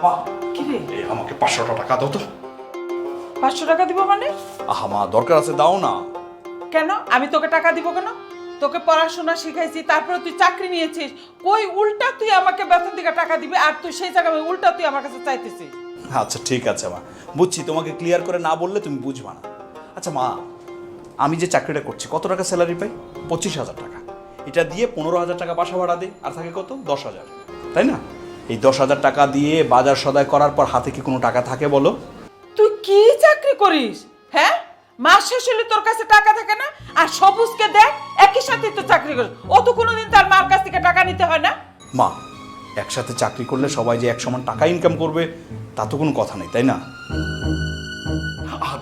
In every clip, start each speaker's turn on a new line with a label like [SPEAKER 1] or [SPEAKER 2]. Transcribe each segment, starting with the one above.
[SPEAKER 1] মা
[SPEAKER 2] কি রে?
[SPEAKER 1] এই আমাকে 500 টাকা দাও তো।
[SPEAKER 2] 500 টাকা দিব মানে?
[SPEAKER 1] আহা মা, দরকার আছে, দাও না।
[SPEAKER 2] কেন আমি তোকে টাকা দিব কেন? তোকে পড়াশোনা শিখাইছি, তারপরে তুই চাকরি নিয়েছিস, কই উল্টা তুই আমাকে বেতন থেকে টাকা দিবি আর তুই সেই জায়গায় উল্টা তুই আমার কাছে চাইতেছিস।
[SPEAKER 1] আচ্ছা ঠিক আছে মা, বুঝছি, তোমাকে ক্লিয়ার করে না বললে তুমি বুঝবা না। আচ্ছা মা, আমি যে চাকরিটা করছি কত টাকা স্যালারি পাই? 25,000 টাকা। এটা দিয়ে 15,000 টাকা বাসা ভাড়া দিই, আর থাকে কত? 10,000, তাই না? এই 10,000 টাকা দিয়ে বাজার সদাই করার পর হাতে কি কোনো টাকা থাকে বলো?
[SPEAKER 2] তুই কি চাকরি করিস? হ্যাঁ, মাস শেষ হলে তোর কাছে টাকা থাকে না? আর সবুজকে দেখ, একই সাথে তো চাকরি করিস, ও তো কোনোদিন তার মার কাছ থেকে টাকা নিতে হয় না।
[SPEAKER 1] মা, একসাথে চাকরি করলে সবাই যে এক সমান টাকা ইনকাম করবে তা তো কোনো কথা নেই, তাই না?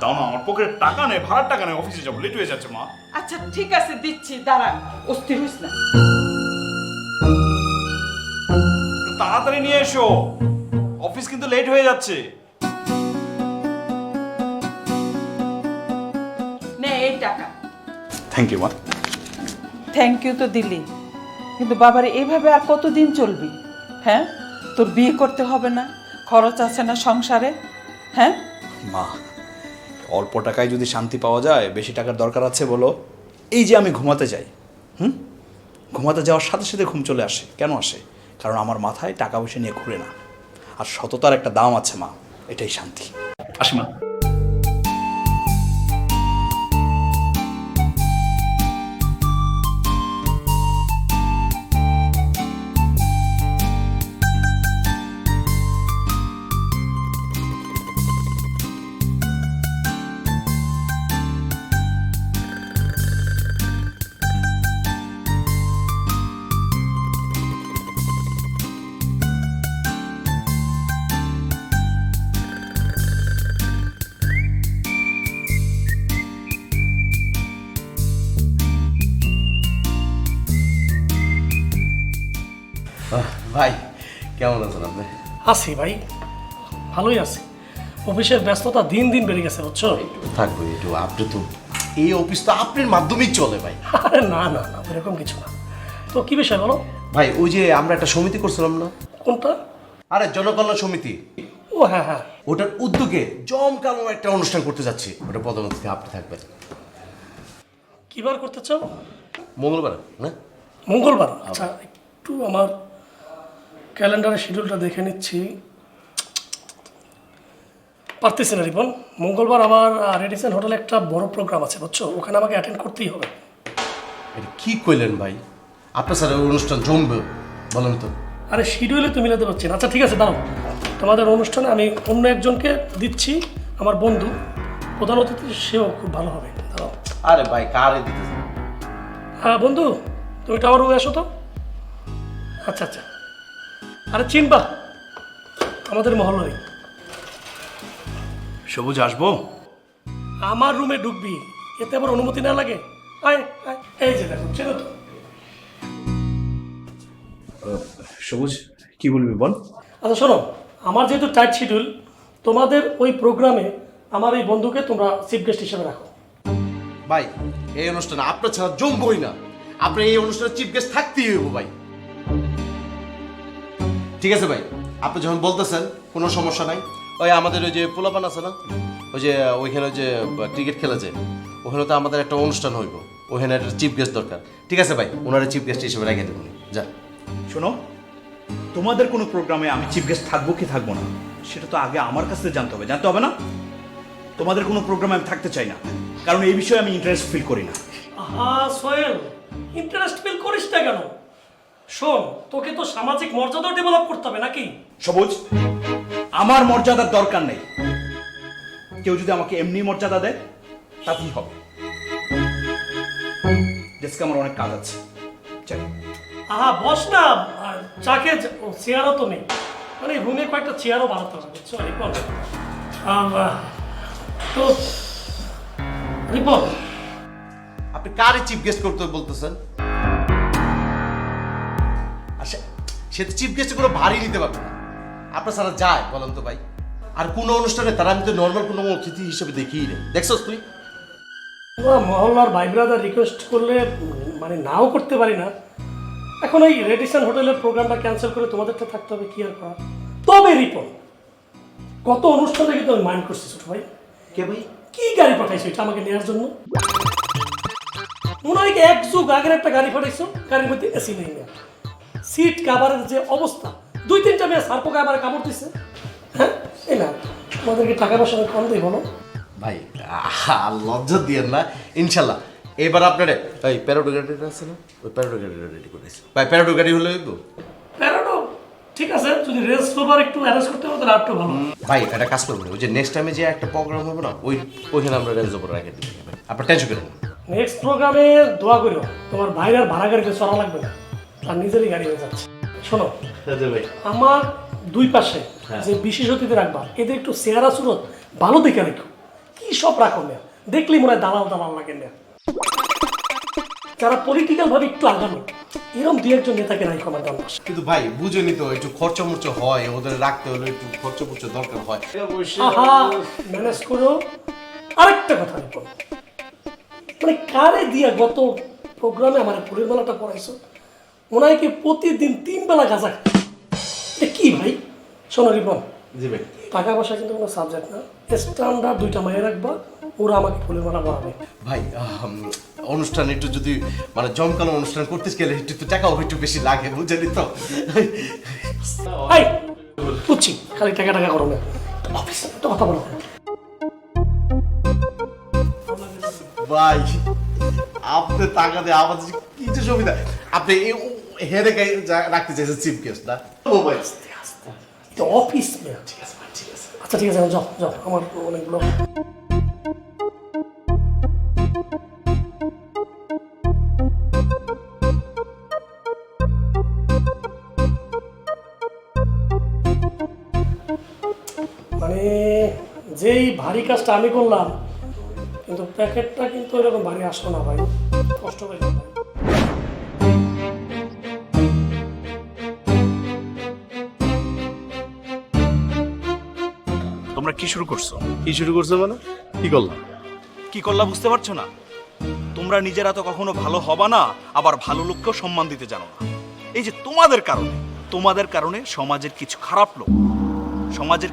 [SPEAKER 1] দাও না, আমার পকেটে টাকা নেই, ভাড়ার টাকা নেই, অফিসে যাবো, লেট হয়ে যাচ্ছে মা।
[SPEAKER 2] আচ্ছা ঠিক আছে, দিচ্ছি, দাঁড়া, অস্থির হইস না।
[SPEAKER 1] তাড়াতাড়ি নিয়ে এসো, অফিস কিন্তু লেট হয়ে যাচ্ছে।
[SPEAKER 2] নে এই টাকা।
[SPEAKER 1] থ্যাংক ইউ মা।
[SPEAKER 2] থ্যাংক ইউ তো দিলি, কিন্তু বাবারে এইভাবে আর কতদিন চলবি? হ্যাঁ, তোর বিয়ে করতে হবে না? খরচ আছে না সংসারে? হ্যাঁ
[SPEAKER 1] মা, অল্প টাকায় যদি শান্তি পাওয়া যায়, বেশি টাকার দরকার আছে বলো? এই যে আমি ঘুমাতে যাই, ঘুমাতে যাওয়ার সাথে সাথে ঘুম চলে আসে। কেন আসে? কারণ আমার মাথায় টাকা পয়সা নিয়ে ঘুরে না। আর সততার একটা দাম আছে মা, এটাই শান্তি। আসি মা।
[SPEAKER 3] ভাই কেমন আছেন আপনি?
[SPEAKER 4] আছি ভাই, ভালোই আছি। অফিসের ব্যস্ততা দিন দিন বেড়ে গেছে, বুঝছো?
[SPEAKER 3] থাকবো একটু, আপনি তো এই অফিস তো আপনার মাধ্যমেই চলে ভাই।
[SPEAKER 4] আরে না না না, এরকম কিছু না। তো কি বিষয় বলো?
[SPEAKER 3] ভাই ওই যে আমরা একটা সমিতি করছিলাম না?
[SPEAKER 4] কোনটা?
[SPEAKER 3] আরে জনকল্যাণ সমিতি।
[SPEAKER 4] ও হ্যাঁ হ্যাঁ,
[SPEAKER 3] ওটার উদ্যোগে জমকালো একটা অনুষ্ঠান করতে যাচ্ছি, ওটা প্রধান অতিথি আপনি থাকবেন।
[SPEAKER 4] কিবার করতে চাও?
[SPEAKER 3] মঙ্গলবার না?
[SPEAKER 4] মঙ্গলবার? আচ্ছা, একটু আমার ক্যালেন্ডারের শিডিউলটা দেখে নিচ্ছি। পারতেছি না রিপন, মঙ্গলবার আমার রেডিসন হোটেলে একটা বড় প্রোগ্রাম আছে, বুঝছো? ওখানে আমাকে অ্যাটেন্ড করতেই হবে।
[SPEAKER 3] এটা কি কইলেন ভাই? আপনার স্যার ওই অনুষ্ঠান জমবে বলেন তো?
[SPEAKER 4] আরে শিডিউলে তুমি মিলাতে পারছি না। আচ্ছা ঠিক আছে, দাঁড়াও, তোমাদের অনুষ্ঠানে আমি অন্য একজনকে দিচ্ছি, আমার বন্ধু প্রধান অতিথি, সেও খুব ভালো হবে। দাঁড়াও।
[SPEAKER 3] আরে ভাই কারে দিতেছেন?
[SPEAKER 4] হ্যাঁ বন্ধু, তুমি টাওয়ার রুমে আসো তো। আচ্ছা আচ্ছা, আরে চিনবা, আমাদের মহল্লারই।
[SPEAKER 1] সবুজ, আসবো?
[SPEAKER 4] আমার রুমে ঢুকবি, এতে আবার অনুমতি না লাগে? আয় আয়, এই যে দেখো, চেনো তো।
[SPEAKER 1] সবুজ, কি বলবি বল?
[SPEAKER 4] আচ্ছা শোনো, আমার যেহেতু টাইট শিডিউল, তোমাদের ওই প্রোগ্রামে আমার এই বন্ধুকে তোমরা চিফ গেস্ট হিসেবে রাখো।
[SPEAKER 3] ভাই এই অনুষ্ঠানে আপনার ছাড়া জমবই না, আপনার এই অনুষ্ঠানে চিফ গেস্ট থাকতেই হইব ভাই। ঠিক আছে ভাই, আপনি যখন বলতেছেন কোনো সমস্যা নাই। ওই আমাদের ওই যে পোলাপান আছে না, ওই যে ওইখানে যে ক্রিকেট খেলা যায়, ওখানে তো আমাদের একটা অনুষ্ঠান হইব, ওখানে একটা চিফ গেস্ট দরকার। ঠিক আছে ভাই, ওনারা চিফ গেস্ট হিসেবে রেখে দেবো। যা
[SPEAKER 1] শোনো, তোমাদের কোনো প্রোগ্রামে আমি চিফ গেস্ট থাকবো কি থাকবো না, সেটা তো আগে আমার কাছ থেকে জানতে হবে না? তোমাদের কোনো প্রোগ্রামে আমি থাকতে চাই না, কারণ এই বিষয়ে আমি ইন্টারেস্ট ফিল করি না।
[SPEAKER 4] আহা সোহেল, ইন্টারেস্ট ফিল করিস না কেন? শোন, তোকে তো সামাজিক মর্যাদা ডেভেলপ করতে হবে নাকি?
[SPEAKER 1] সবুজ, আমার মর্যাদার দরকার নেই। কেউ যদি আমাকে এমনি মর্যাদা দেয় তাতেই হবে। ডেস্কে আমার অনেক কাজ আছে, চাই।
[SPEAKER 4] আহা বস না, চাকে চেয়ারও তো নেই, মানে রুমে কয়েকটা চেয়ারও বানাতে হবে, বুঝছো রিপন? তো রিপন,
[SPEAKER 3] আপনি কারে চিফ গেস্ট করতে বলতেছেন? আচ্ছা, সে তো চিফ গেস্ট কোনো ভারী নিতে পারবে না। আপনার সারা যায় বলেন তো ভাই? আর কোনো অনুষ্ঠানে তারা আমি তো নর্মাল কোনো অতিথি হিসেবে দেখিই নেই। দেখছস তুই?
[SPEAKER 4] তোমরা মহল্লার ভাই ব্রাদার রিকোয়েস্ট করলে মানে নাও করতে পারি না। এখন এই রেডিসন হোটেলের প্রোগ্রামটা ক্যান্সেল করে তোমাদেরটা থাকতে হবে, কি আর করা। তবে রিপন, কত অনুষ্ঠানে কিন্তু আমি মাইন্ড করছি ছোট ভাই।
[SPEAKER 3] কে ভাই?
[SPEAKER 4] কি গাড়ি পাঠাইছো এটা আমাকে নেওয়ার জন্য? মনে হয় কি এক যুগ আগের একটা গাড়ি পাঠাইছো, গাড়ির মধ্যে এসি নেই না, সিট কাভারের যে অবস্থা, 2-3টা মেয়ে সার পোকা আমার কামড় দিচ্ছে। হ্যাঁ এই না, তোমাদেরকে টাকা পয়সা আমি কম দিই বলো?
[SPEAKER 3] ভাই লজ্জা দিয়েন না, ইনশাল্লাহ এবার আপনারে ওই প্যারাডো গাড়িটা আছে না, ওই প্যারাডো গাড়িটা রেডি করেছি ভাই। প্যারাডো গাড়ি হলে হইব?
[SPEAKER 4] প্যারাডো ঠিক আছে, যদি রেঞ্জ রোভার একটু অ্যারেঞ্জ করতে পারো তাহলে আরো ভালো।
[SPEAKER 3] ভাই একটা কাজ করবো, ওই যে নেক্সট টাইমে যে একটা প্রোগ্রাম হবে না, ওইখানে আমরা রেঞ্জ ওভার রেখে দিই। আপনার টেনশন করেন না।
[SPEAKER 4] নেক্সট প্রোগ্রামে দোয়া করো তোমার ভাইয়ের আর ভাড়া গাড়িতে চড়া লাগবে না, আর নিজেরই গাড়ি হয়ে যাচ্ছে। শোনো
[SPEAKER 3] ভাই
[SPEAKER 4] আমার দুই পাশে যে বিশেষ অতিথি রাখবা, এদের একটু চেহারা সুরত ভালো দেখে রেখো। কি সব রাখো না, দেখলেই মনে হয় দালাল দালাল লাগে না। যারা পলিটিক্যাল ভাবে একটু আগানো, এরকম 2-1 নেতাকে রাখো আমার দল।
[SPEAKER 3] কিন্তু ভাই বুঝেনি তো, একটু খরচা মুরচা হয়, ওদের রাখতে হলে একটু খরচা মুরচা দরকার হয়।
[SPEAKER 4] আহা ম্যানেজ করো। আরেকটা কথা আমি বলবো, মানে কারে দিয়া গত প্রোগ্রামে আমার ফুলের মেলাটা পড়াইছো, মনে হয় কি প্রতিদিন 3 বেলা গাঁজা খায়। এটা কি ভাই? শোনো রিপন,
[SPEAKER 3] জি ভাই।
[SPEAKER 4] টাকা পয়সা কিন্তু কোনো সাবজেক্ট না, স্ট্যান্ডার্ড 2টা মায়ে রাখবা, ওরা আমাকে ফুলের মেলা পড়াবে।
[SPEAKER 3] ভাই অনুষ্ঠান একটু যদি মানে জমকালো অনুষ্ঠান করতে গেলে একটু তো টাকাও একটু বেশি লাগে, বুঝলি তো।
[SPEAKER 4] এই বুঝছি, খালি টাকা টাকা করো না, অফিসে তো কথা বলো।
[SPEAKER 3] ভাই আপনি টাকা দিয়ে আমাদের কি যে সুবিধা, আপনি হেরে রাখতে চাইছেন চিফ গেস্ট না? ও ভাই
[SPEAKER 4] এটা অফিস মেয়ে। ঠিক আছে ভাই, ঠিক আছে। আচ্ছা ঠিক আছে, এখন যাও যাও, আমার অনেকগুলো। মানে যেই ভারী কাজটা আমি করলাম, কিন্তু প্যাকেটটা কিন্তু এরকম ভারী আসলো না ভাই, কষ্ট পেলাম ভাই।
[SPEAKER 1] তোমরা কি শুরু করছো?
[SPEAKER 3] কি শুরু করছো মানে? কি করলাম?
[SPEAKER 1] কি করলা বুঝতে পারছো না? তোমরা নিজেরা তো কখনো ভালো হবা না, আবার ভালো লোককেও সম্মান দিতে জানো না। এই যে তোমাদের কারণে সমাজের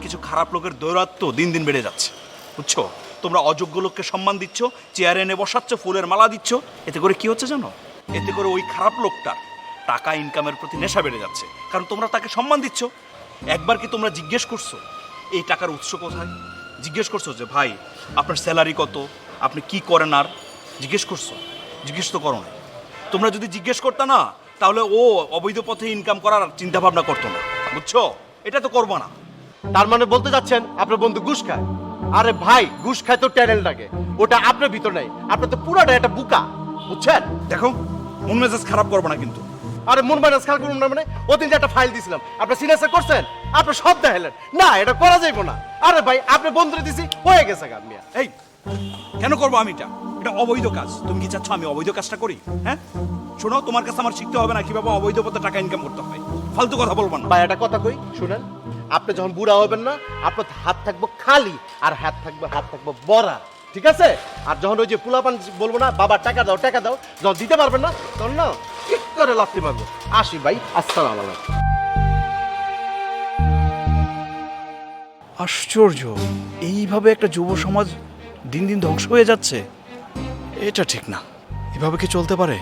[SPEAKER 1] কিছু খারাপ লোকের দৌরাত্ম্য দিন দিন বেড়ে যাচ্ছে, বুঝছো? তোমরা অযোগ্য লোককে সম্মান দিচ্ছ, চেয়ারে এনে বসাচ্ছ, ফুলের মালা দিচ্ছ। এতে করে কি হচ্ছে জানো? এতে করে ওই খারাপ লোকটার টাকা ইনকামের প্রতি নেশা বেড়ে যাচ্ছে, কারণ তোমরা তাকে সম্মান দিচ্ছ। একবার কি তোমরা জিজ্ঞেস করছো এই টাকার উৎস কোথায়? জিজ্ঞেস করছো যে ভাই আপনার স্যালারি কত, আপনি কি করেন? আর জিজ্ঞেস তো করো না। তোমরা যদি জিজ্ঞেস করতে না, তাহলে ও অবৈধ পথে ইনকাম করার চিন্তা ভাবনা করতো না, বুঝছো? এটা তো করবো না।
[SPEAKER 3] তার মানে বলতে যাচ্ছেন আপনার বন্ধু ঘুষ খায়? আরে ভাই ঘুষ খায় তো ট্যালেন্ট লাগে, ওটা আপনার ভিতর নাই, আপনার তো পুরাটা একটা বুকা, বুঝছেন?
[SPEAKER 1] দেখো মন মেজাজ খারাপ করবো না কিন্তু।
[SPEAKER 3] আরে মন মাইনাস খেয়াল করুন না, মানে ওদিন যে একটা ফাইল দিছিলাম আপনার সিগনেচার করছেন, আপনি সব দেখালেন না, এটা করা যাইবো না। আরে ভাই আপনি বন্ধুরে দিছি, হয়ে গেছে গা মিয়া।
[SPEAKER 1] এই কেন করবো আমি এটা অবৈধ কাজ। তুমি কি চাচ্ছ আমি অবৈধ কাজটা করি? হ্যাঁ শোনো, তোমার কাছে আমার শিখতে হবে না কিভাবে অবৈধ পথে টাকা ইনকাম করতে হয়। ফালতু কথা বলবো না।
[SPEAKER 3] ভাই একটা কথা কই শুনেন, আপনি যখন বুড়া হবেন না, আপনার হাত থাকবো খালি আর হাত থাকবো বড়া, ঠিক আছে? আর যখন ওই যে পোলাপান বলবো না বাবা টাকা দাও, যখন দিতে পারবেন না, তখন না ঠিক করে লাফতে পারবো। আসি ভাই, আসসালামু আলাইকুম।
[SPEAKER 1] আশ্চর্য, এইভাবে একটা যুব সমাজ দিন দিন ধ্বংস হয়ে যাচ্ছে। এটা ঠিক না, এভাবে কি চলতে পারে?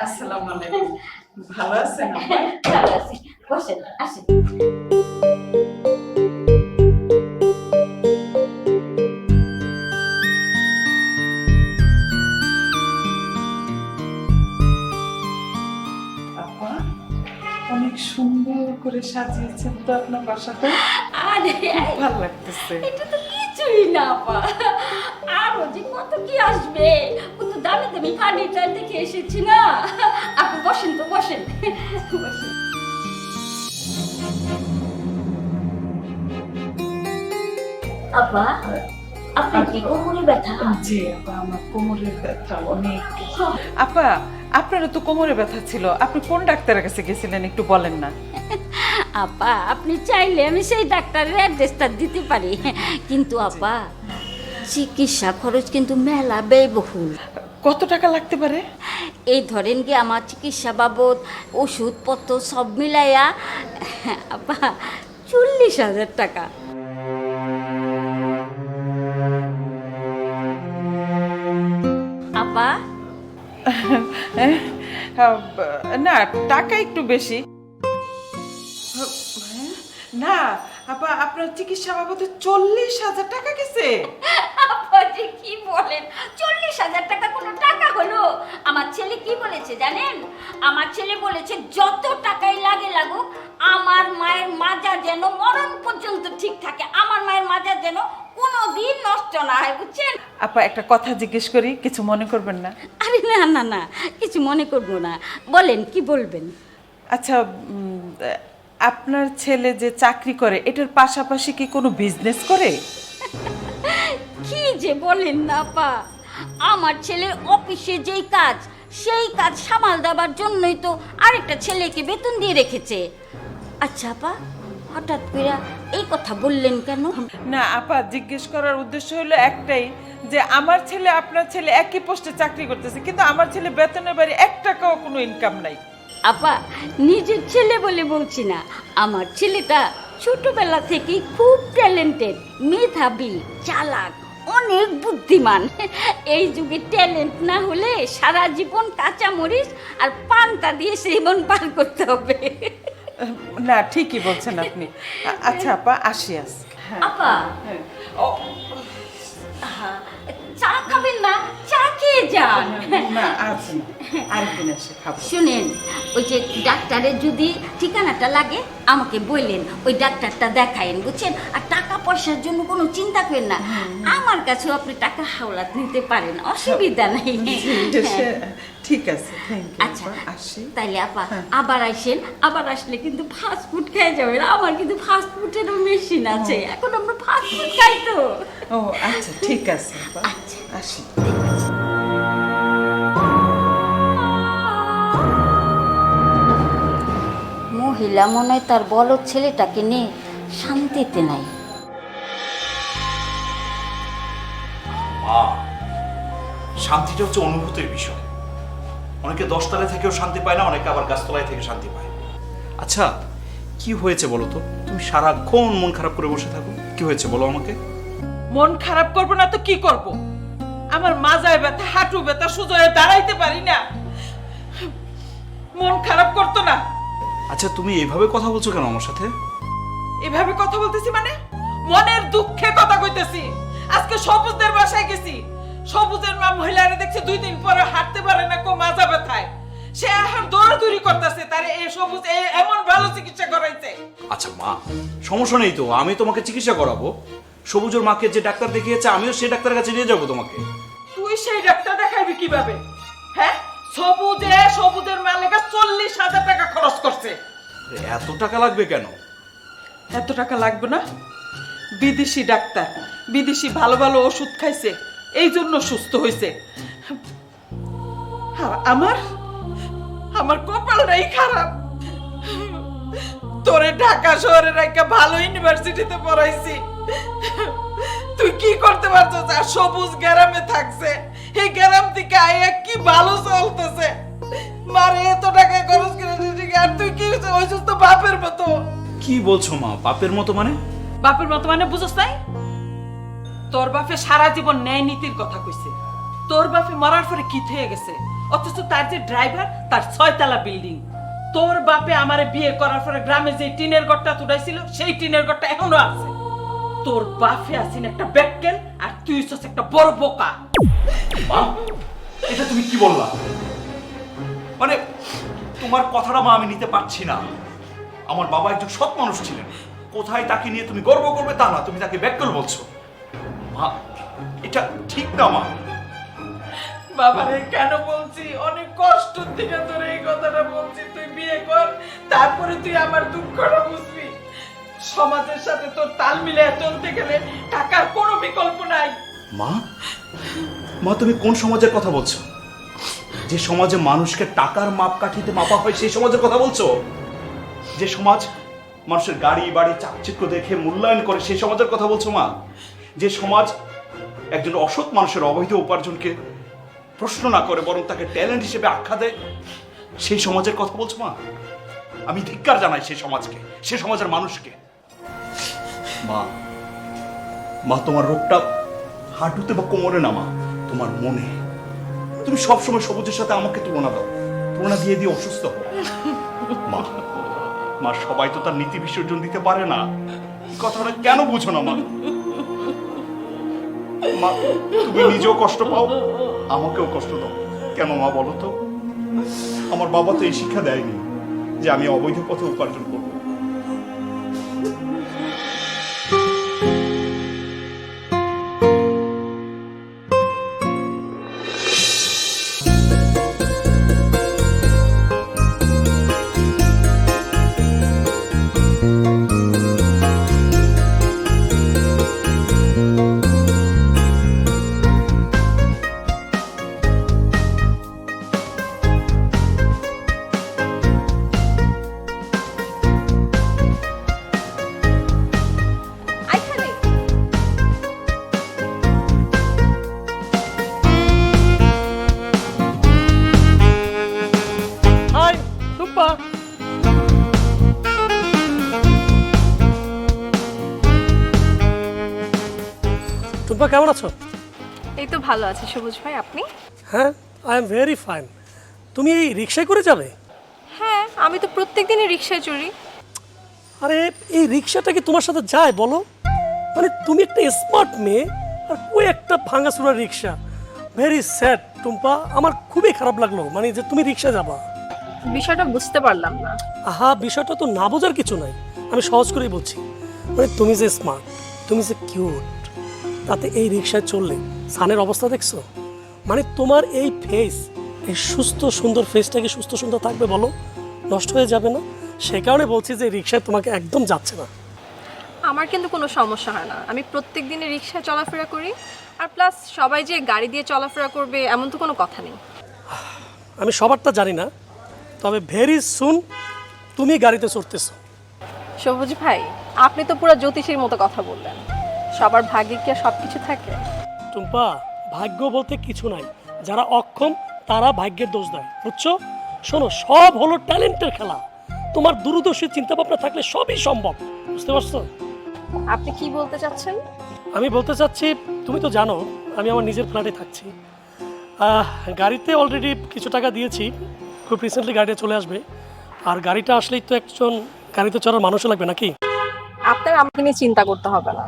[SPEAKER 2] আসসালামু আলাইকুম। ভালো আছেন?
[SPEAKER 5] ভালো আছি, বসেন, আসেন।
[SPEAKER 2] আপা, অনেক সুন্দর করে সাজিয়েছেন তো আপনার বাসাটা,
[SPEAKER 5] আরে
[SPEAKER 2] ভালো লাগতেছে।
[SPEAKER 5] এটা তো কিছুই না আপা, আরো যে কত কি আসবে, ও তো দামি দামি ফার্নিচার দেখে এসেছি না। আপনি বসেন তো, বসেন বসেন। আপা আপনার কি কোমরে ব্যথা?
[SPEAKER 2] জি আপা, আমার কোমরের ব্যথা অনেক। আপা আপনারও তো কোমরে ব্যথা ছিল, আপনি কোন ডাক্তারের কাছে গেছিলেন একটু বলেন না।
[SPEAKER 5] আপা আপনি চাইলে আমি সেই ডাক্তারের অ্যাড্রেসটা দিতে পারি, কিন্তু আপা চিকিৎসা খরচ কিন্তু মেলা ব্যয়বহুল।
[SPEAKER 2] কত টাকা লাগতে পারে?
[SPEAKER 5] এই ধরেন কি আমার চিকিৎসা বাবদ ওষুধপত্র সব মিলাইয়া আপা 40,000 টাকা। আপা
[SPEAKER 2] না, টাকা একটু বেশি না আপা, আপনার চিকিৎসা বাবদে 40,000 টাকা গেছে?
[SPEAKER 5] আপা যে কি বলেন, 40,000 টাকা কোনো টাকা হলো? আমার ছেলে কি বলেছে জানেন? আমার ছেলে বলেছে যত টাকাই লাগে লাগুক আমার মায়ের মাজা যেন মরণ পর্যন্ত ঠিক থাকে, আমার মায়ের মাজা যেন কোনোদিন নষ্ট না হয়, বুঝছেন?
[SPEAKER 2] আপা একটা কথা জিজ্ঞেস করি, কিছু মনে করবেন না?
[SPEAKER 5] আরে না না না, কিছু মনে করবো না, বলেন কি বলবেন।
[SPEAKER 2] আচ্ছা, আপনার ছেলে যে চাকরি করে এটার পাশাপাশি কি কোনো বিজনেস করে?
[SPEAKER 5] কি যে বলেন না আপা, আমার ছেলের অফিসে যেই কাজ সেই কাজ সামাল দেওয়ার জন্যই তো আরেকটা ছেলেকে বেতন দিয়ে রেখেছে। আচ্ছা আপা, হঠাৎ করে এই কথা বললেন কেন?
[SPEAKER 2] না আপা, জিজ্ঞেস করার উদ্দেশ্য হলো একটাই, যে আমার ছেলে আপনার ছেলে একই পোস্টে চাকরি করতেছে, কিন্তু আমার ছেলে বেতনের বাইরে 1 টাকাও কোনো ইনকাম নাই।
[SPEAKER 5] আপা নিজের ছেলে বলে বলছি না, আমার ছেলেটা ছোটবেলা থেকেই খুব ট্যালেন্টেড, মেধাবী, চালাক, অনেক বুদ্ধিমান। এই যুগে ট্যালেন্ট না হলে সারা জীবন কাঁচা মরিচ আর পান্তা দিয়ে জীবন পার করতে হবে।
[SPEAKER 2] না, ঠিকই বলছেন আপনি। আচ্ছা আপা, আসি আজকে।
[SPEAKER 5] আপা
[SPEAKER 2] হ্যাঁ।
[SPEAKER 5] চা খাবেন না? চা খেয়ে যান।
[SPEAKER 2] না আজ না, আরেকদিন এসে খাবো।
[SPEAKER 5] শুনেন, ওই যে ডাক্তারের যদি ঠিকানাটা লাগে আমাকে বললেন, ওই ডাক্তারটা দেখায়েন, বুঝছেন? আর টাকা পয়সার জন্য কোনো চিন্তা করেন না, আমার কাছেও আপনি টাকা হাওলাত নিতে পারেন, অসুবিধা নেই।
[SPEAKER 2] ঠিক আছে, থ্যাংক ইউ।
[SPEAKER 5] আচ্ছা
[SPEAKER 2] আসি।
[SPEAKER 5] তাইলে আপা আবার আসেন, আবার আসলে কিন্তু ফাস্ট ফুড খেয়ে যাবেন, আমার কিন্তু ফাস্ট ফুডেরও মেশিন আছে, এখন আমরা ফাস্ট ফুড খাই তো।
[SPEAKER 2] ও আচ্ছা, ঠিক আছে আপা,
[SPEAKER 5] আচ্ছা।
[SPEAKER 2] আসি।
[SPEAKER 5] মহিলা মনে হয় তার বলদ ছেলেটাকে নিয়ে শান্তিতে নাই।
[SPEAKER 1] মা, শান্তিটা হচ্ছে অনুভূতির বিষয়। অনেকে 10 তলায় থেকেও শান্তি পায় না, অনেকে আবার গাছতলায় থেকে শান্তি পায়। আচ্ছা, কি হয়েছে বলো তো? তুমি সারাক্ষণ মন খারাপ করে বসে থাকো, কি হয়েছে বলো আমাকে।
[SPEAKER 2] মন খারাপ করবো না তো কি করব? আমার মাজায় ব্যথা, হাঁটু ব্যথা, সোজা হয়ে দাঁড়াইতে পারি না। মন খারাপ করতো না?
[SPEAKER 1] আচ্ছা, তুমি এইভাবে কথা বলছো কেন আমার সাথে?
[SPEAKER 2] এভাবে কথা বলতেছি মানে মনের দুঃখে কথা কইতেছি। আজকে সবুজদের বাসায় গেছি, সবুজের মা মহিলারা দেখছি 2 দিন পরে হাঁটতে পারে না, কো মাজা ব্যথায়। সে এখন দৌড়াদৌড়ি করতেছে, তারে এই সবুজ এমন ভালো চিকিৎসা করাইছে।
[SPEAKER 1] আচ্ছা মা, সমস্যা নেই তো, আমি তোমাকে চিকিৎসা করাবো। সবুজের মাকে যে ডাক্তার দেখিয়েছে আমিও সেই ডাক্তারের কাছে নিয়ে যাবো তোমাকে।
[SPEAKER 2] তুই সেই ডাক্তার দেখাবি কিভাবে? হ্যাঁ, সবুজের মা লেগে 40,000 টাকা খরচ করছে।
[SPEAKER 1] এত টাকা লাগবে কেন?
[SPEAKER 2] এত টাকা লাগবে না? বিদেশি ডাক্তার, বিদেশি ভালো ভালো ওষুধ খাইছে, এই জন্য সুস্থ হয়েছে। আর আমার কপালটাই খারাপ। তোরে ঢাকা শহরে একটা ভালো ইউনিভার্সিটিতে পড়াইছি, তুই কি করতে পারছিস? আর সবুজ গ্রামে থাকছে, এই গ্রাম থেকে আইয়া কি ভালো চলতেছে, মারে এত টাকা খরচ করে, আর তুই কি হয়েছিস তো বাপের মতো।
[SPEAKER 1] কি বলছো মা? বাপের মতো মানে?
[SPEAKER 2] বাপের মতো মানে বুঝছ নাই? তোর বাপে সারা জীবন ন্যায় নীতির কথা কইছে, তোর বাপে মরার পরে কি হয়ে গেছে, অথচ তার যে ড্রাইভার, তার 6 তলা বিল্ডিং। তোর বাপে আমারে বিয়ে করার পরে গ্রামে যে টিনের ঘরটা তুড়াইছিল, সেই টিনের ঘরটা এখনো আছে। তোর বাপে আছিন একটা ব্যাককেল, আর তুই হচ্ছিস একটা বড় বোকা।
[SPEAKER 1] মা, এটা তুমি কি বললা? মানে তোমার কথাটা মা আমি নিতে পারছি না। আমার বাবা একজন সৎ মানুষ ছিলেন, কোথায় তাকে নিয়ে তুমি গর্ব করবে তা না, তুমি তাকে ব্যাককল বলছো। মা, এটা ঠিক না মা।
[SPEAKER 2] বাবারে কেন বলছি, অনেক কষ্ট থেকে তোর এই কথাটা বলছি। তুই বিয়ে কর, তারপরে তুই আমার দুঃখটা বুঝবি। সমাজের সাথে তোর তাল মিলিয়ে চলতে গেলে টাকার কোনো বিকল্প নাই।
[SPEAKER 1] মা, মা তুমি কোন সমাজের কথা বলছো? যে সমাজে মানুষকে টাকার মাপকাঠিতে মাপা হয় সেই সমাজের কথা বলছো? যে সমাজ মানুষের গাড়ি বাড়ি চাকচিক্য দেখে মূল্যায়ন করে সেই সমাজের কথা বলছো মা? যে সমাজ একজন অসৎ মানুষের অবৈধ উপার্জনকে প্রশ্ন না করে বরং তাকে ট্যালেন্ট হিসেবে আখ্যা দেয় সেই সমাজের কথা বলছো মা? আমি ধিক্কার জানাই সেই সমাজকে, সেই সমাজের মানুষকে। মা, মা তোমার রোগটা হাঁটুতে বা কোমরে না মা, তোমার মনে। তুমি সবসময় সবুজের সাথে আমাকে তুলনা দাও, তুলনা দিয়ে দিয়ে অসুস্থ হও। মা, মা সবাই তো তার নীতি বিসর্জন দিতে পারে না, এই কথাটা কেন বুঝো না মা? মা তুমি নিজেও কষ্ট পাও, আমাকেও কষ্ট দাও কেন মা বলো তো? আমার বাবা তো এই শিক্ষা দেয়নি যে আমি অবৈধ পথে উপার্জন করবো।
[SPEAKER 4] হাই টুম্পা। টুম্পা কেমন আছো?
[SPEAKER 6] এই তো ভালো আছি সবুজ ভাই, আপনি?
[SPEAKER 4] হ্যাঁ, আই এম ভেরি ফাইন। তুমি এই রিক্সায় করে যাবে?
[SPEAKER 6] হ্যাঁ, আমি তো প্রত্যেকদিনই রিকশায় চড়ি।
[SPEAKER 4] আরে এই রিক্সাটা কি তোমার সাথে যায় বলো? মানে তুমি একটা স্মার্ট মেয়ে আর কই একটা ভাঙাচুরা রিক্সা। ভেরি স্যাড টুম্পা, আমার খুবই খারাপ লাগলো মানে যে তুমি রিক্সা যাবা।
[SPEAKER 6] বিষয়টা বুঝতে পারলাম না।
[SPEAKER 4] আহা, বিষয়টা তো না বোঝার কিছু নাই, আমি সহজ করেই বলছি। মানে তুমি যে স্মার্ট, তুমি যে কিউট, তাতে এই রিক্সায় চললে সানের অবস্থা দেখছো? মানে তোমার এই ফেস, এই সুস্থ সুন্দর ফেসটা কি সুস্থ সুন্দর থাকবে বলো? নষ্ট হয়ে যাবে না? সে কারণে বলছি যে রিক্সায় তোমাকে একদম যাচ্ছে না।
[SPEAKER 6] আমার কিন্তু কোনো সমস্যা হয় না, আমি প্রত্যেক দিনই রিকশায় চলাফেরা করি। আর প্লাস সবাই যে গাড়ি দিয়ে চলাফেরা করবে এমন তো কোনো কথা নেই।
[SPEAKER 4] আমি সবারটা জানি না, তবে ভেরি সুন তুমি গাড়িতে চড়তেছো।
[SPEAKER 6] সবুজ ভাই, আপনি তো পুরো জ্যোতিষীর মতো কথা বললেন। সবার ভাগ্যে কি আর সব কিছু থাকে?
[SPEAKER 4] টুম্পা, ভাগ্য বলতে কিছু নাই, যারা অক্ষম তারা ভাগ্যের দোষ দেয়, বুঝছো? শোনো, সব হলো ট্যালেন্টের খেলা। তোমার দূরদর্শী চিন্তা ভাবনা থাকলে সবই সম্ভব, বুঝতে পারছো?
[SPEAKER 6] আপনি কি বলতে চাচ্ছেন?
[SPEAKER 4] আমি বলতে চাচ্ছি, তুমি তো জানো আমি আমার নিজের ফ্ল্যাটে থাকছি। গাড়িতে অলরেডি কিছু টাকা দিয়েছি, খুব রিসেন্টলি গাড়িটা চলে আসবে। আর গাড়িটা আসলেই তো একজন গাড়িতে চড়ার মানুষও লাগবে নাকি?
[SPEAKER 6] আপনার আমাকে নিয়ে চিন্তা করতে হবে না।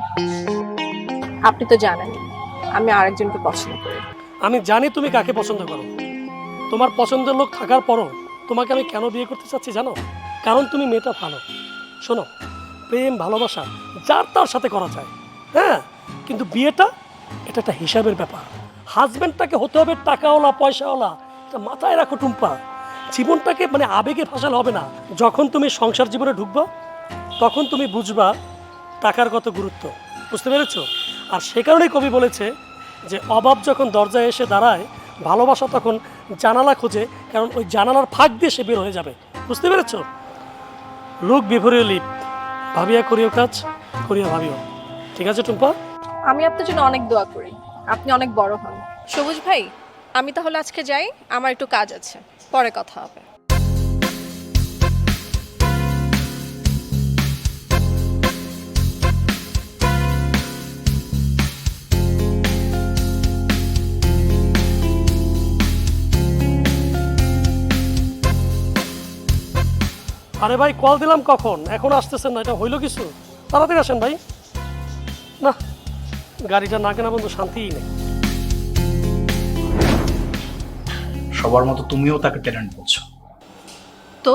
[SPEAKER 6] আপনি তো জানেন আমি আরেকজনকে পছন্দ করি।
[SPEAKER 4] আমি জানি তুমি কাকে পছন্দ করো। তোমার পছন্দের লোক থাকার পরও তোমাকে আমি কেন বিয়ে করতে চাচ্ছি জানো? কারণ তুমি মেয়েটা ভালো। শোনো, প্রেম ভালোবাসা যার তার সাথে করা যায়, হ্যাঁ, কিন্তু বিয়েটা এটা একটা হিসাবের ব্যাপার। হাজব্যান্ডটাকে হতে হবে টাকাওয়ালা পয়সাওয়ালা, এটা মাথায় রাখো টুম্পা। জীবনটাকে মানে আবেগে ভাসালে হবে না। যখন তুমি সংসার জীবনে ঢুকবা তখন তুমি বুঝবা টাকার কত গুরুত্ব, বুঝতে পেরেছো? আর সে কারণেই কবি বলেছে যে অভাব যখন দরজায় এসে দাঁড়ায়, ভালোবাসা তখন জানালা খোঁজে, কারণ ওই জানালার ফাঁক দিয়ে সে বের হয়ে যাবে, বুঝতে পেরেছো? লুক বিফোর ইউ লিভ, ভাবিয়া করিও কাজ, করিয়া ভাবিও। ঠিক আছে টুম্পা?
[SPEAKER 6] আমি আপনার জন্য অনেক দোয়া করি, আপনি অনেক বড় হন। সবুজ ভাই, আমি তাহলে আজকে যাই, আমার একটু কাজ আছে, পরে কথা হবে।
[SPEAKER 4] আরে ভাই, কল দিলাম কখন, এখন আসতেছেন না, এটা হইলো কিছু? তাড়াতাড়ি আসেন ভাই। না, গাড়িটা না কেনা বন্ধু শান্তিই নেই।
[SPEAKER 1] সবার মতো তুমিও তাকে ট্যালেন্ট বলছো।
[SPEAKER 6] তো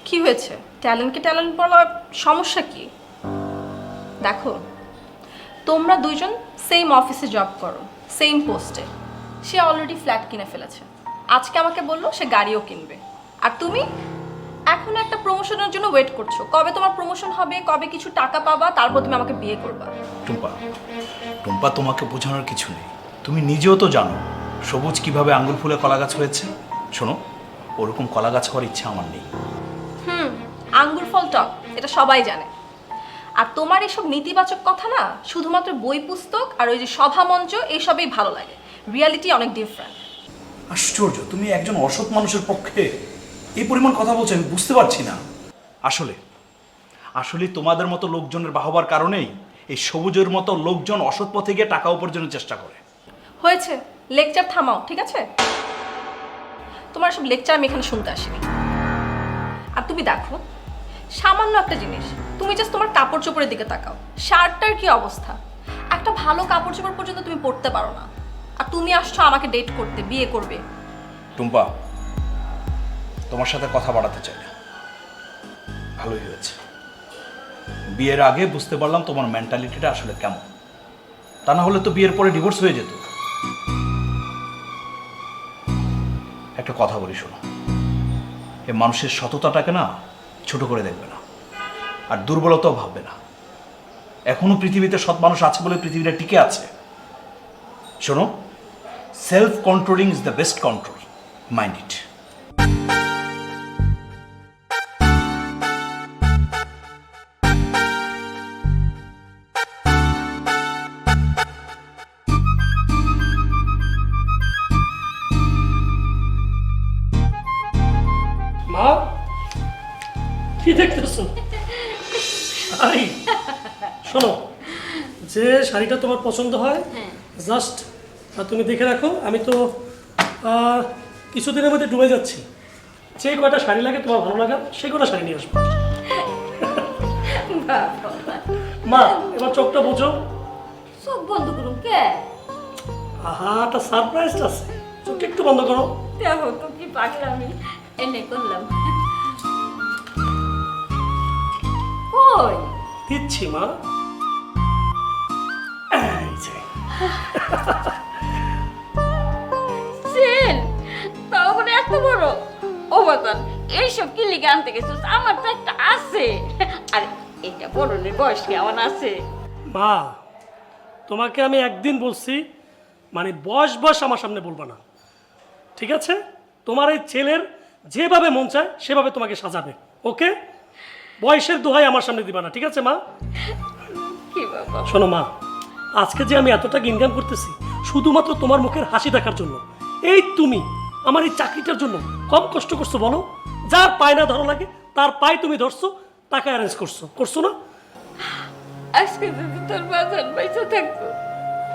[SPEAKER 6] কি হয়েছে? ট্যালেন্টকে ট্যালেন্ট বলার সমস্যা কি? দেখো, তোমরা দুইজন সেম অফিসে জব করো, সেম পোস্টে। সে অলরেডি ফ্ল্যাট কিনে ফেলেছে, আজকে আমাকে বললো সে গাড়িও কিনবে। আর তুমি এখন একটা প্রমোশনের জন্য ওয়েট করছো। কবে তোমার প্রমোশন হবে, কবে কিছু টাকা পাবা, তারপর তুমি আমাকে বিয়ে করবা।
[SPEAKER 1] টুম্পা, টুম্পা তোমাকে বোঝানোর কিছু নেই, তুমি নিজেও তো জানো সবুজ কিভাবে আঙ্গুল ফুলে কলা গাছ হয়েছে, শোনো, ওরকম কলা গাছ হওয়ার ইচ্ছা আমার নেই।
[SPEAKER 6] আঙ্গুর ফল টক, এটা সবাই জানে। আর তোমার এসব নেতিবাচক কথা না শুধুমাত্র বই পুস্তক আর ওই যে সভা মঞ্চ এইসবই ভালো লাগে, রিয়ালিটি অনেক ডিফারেন্ট।
[SPEAKER 1] আশ্চর্য, তুমি একজন অসৎ মানুষের পক্ষে এই পরিমাণ কথা বলছো, আমি বুঝতে পারছি না। আসলে আসলে তোমাদের মতো লোকজনের বাহবার কারণেই এই সবুজের মতো লোকজন অসৎ পথে গিয়ে টাকা উপার্জনের চেষ্টা করে।
[SPEAKER 6] হয়েছে, লেকচার থামাও, ঠিক আছে? তোমার সব লেকচার আমি এখানে শুনতে আসিনি। আর তুমি দেখো, সামান্য একটা জিনিস, তুমি জাস্ট তোমার কাপড় চোপড়ের দিকে তাকাও, শার্টটার কি অবস্থা। একটা ভালো কাপড় চোপড় পর্যন্ত তুমি পরতে পারো না, আর তুমি আসছো আমাকে ডেট করতে, বিয়ে করবে।
[SPEAKER 1] টুম্পা, তোমার সাথে কথা বাড়াতে চাই না, ভালোই হয়েছে। বিয়ের আগে বুঝতে পারলাম তোমার মেন্টালিটিটা আসলে কেমন, তা না হলে তো বিয়ের পরে ডিভোর্স হয়ে যেত। একটা কথা বলি, শোনো, এ মানুষের সততাটাকে না ছোট করে দেখবে না, আর দুর্বলতাও ভাববে না। এখনো পৃথিবীতে সৎ মানুষ আছে বলে পৃথিবীটা টিকে আছে। শোনো, self controlling is the best control, mind it.
[SPEAKER 4] মা, কি দেখতেছো? শাড়ি, শোনো, যে শাড়িটা তোমার পছন্দ হয় জাস্ট তুমি দেখে রাখো। আমি তো কিছুদিনের মধ্যে ডুবে যাচ্ছি। যে কয়টা শাড়ি লাগে তোমার ভালো লাগা, সে কটা শাড়ি নিয়ে আসবো। মা, এবার চোখটা বোঝো।
[SPEAKER 5] চোখ বন্ধ করুন কে?
[SPEAKER 4] আহা, একটা সারপ্রাইজ আছে, চোখটা একটু বন্ধ করো।
[SPEAKER 5] দেখো তো কি পাগলামি এনে করলাম। কই
[SPEAKER 4] দিচ্ছি মা, এই যে।
[SPEAKER 5] সেন, তাও মানে এত বড়। ও বাতান, এইসব কি লিখে আনতে গেছিস? আমার তো একটা আছে। আর এটা বড়নের বয়স কি আমার আছে?
[SPEAKER 4] মা, তোমাকে আমি একদিন বলছি, মানে বয়স বয়স আমার সামনে বলবা না, ঠিক আছে? তোমার এই ছেলের যেভাবে মন চায় সেভাবে তোমাকে সাজাবে, ওকে? বয়সের দোহাই আমার সামনে দিবা না, ঠিক আছে মা?
[SPEAKER 5] কি বাবা,
[SPEAKER 4] শোনো মা, আজকে যে আমি এত টাকা ইনকাম করতেছি শুধুমাত্র তোমার মুখের হাসি দেখার জন্য। এই তুমি আমার এই চাকরিটার জন্য কম কষ্ট করছো বলো? যার পায় না ধরা লাগে তার পায় তুমি ধরছো, টাকা অ্যারেঞ্জ করছো না?
[SPEAKER 5] আজকে যদি তোর বাজার পয়সা থাকতো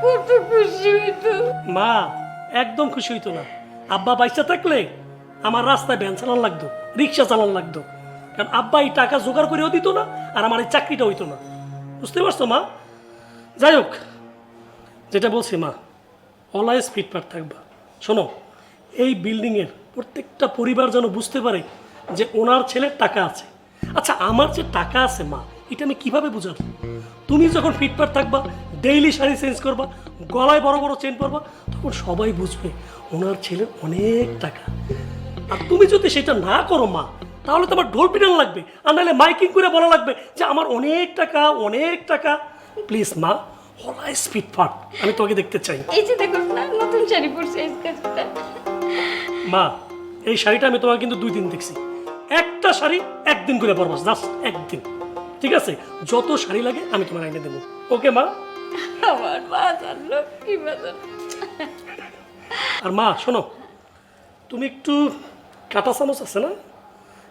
[SPEAKER 5] কত খুশি হইতো।
[SPEAKER 4] মা, একদম খুশি হইতো না। আব্বা বাইসা থাকলে আমার রাস্তায় ভ্যান চালান লাগতো, রিক্সা চালান লাগতো, কারণ আব্বা এই টাকা জোগাড় করেও দিত না, আর আমার এই চাকরিটা হইতো না। বুঝতে পারছো মা? যাই হোক, যেটা বলছি মা, অলওয়েজ ফিটফাট থাকবা। শোনো, এই বিল্ডিংয়ের প্রত্যেকটা পরিবার যেন বুঝতে পারে যে ওনার ছেলের টাকা আছে। আচ্ছা, আমার যে টাকা আছে মা, এটা আমি কিভাবে বুঝাবো? তুমি যখন ফিটফাট থাকবা, ডেইলি শাড়ি চেঞ্জ করবা, গলায় বড় বড় চেন পরবা, তখন সবাই বুঝবে ওনার ছেলের অনেক টাকা। আর তুমি যদি সেটা না করো মা, তাহলে তো আমার ঢোল পিটান লাগবে, আর নাহলে মাইকিং করে বলা লাগবে যে আমার অনেক টাকা, অনেক টাকা। প্লিজ মা, অলওয়েজ ফিটফাট আমি তোমাকে দেখতে চাই।
[SPEAKER 5] এই যে দেখো না, নতুন শাড়ি পরছে আজকে।
[SPEAKER 4] মা, এই শাড়িটা আমি তোমাকে কিন্তু 2 দিন দেখছি। একটা শাড়ি একদিন করে পরবা, জাস্ট একদিন, ঠিক আছে? যত শাড়ি লাগে আমি তোমার এনে দেবো, ওকে মা?
[SPEAKER 5] আমার বাজার লক্ষ্মী বাজার।
[SPEAKER 4] আর মা শোনো, তুমি একটু কাঁটা চামচ আছে না,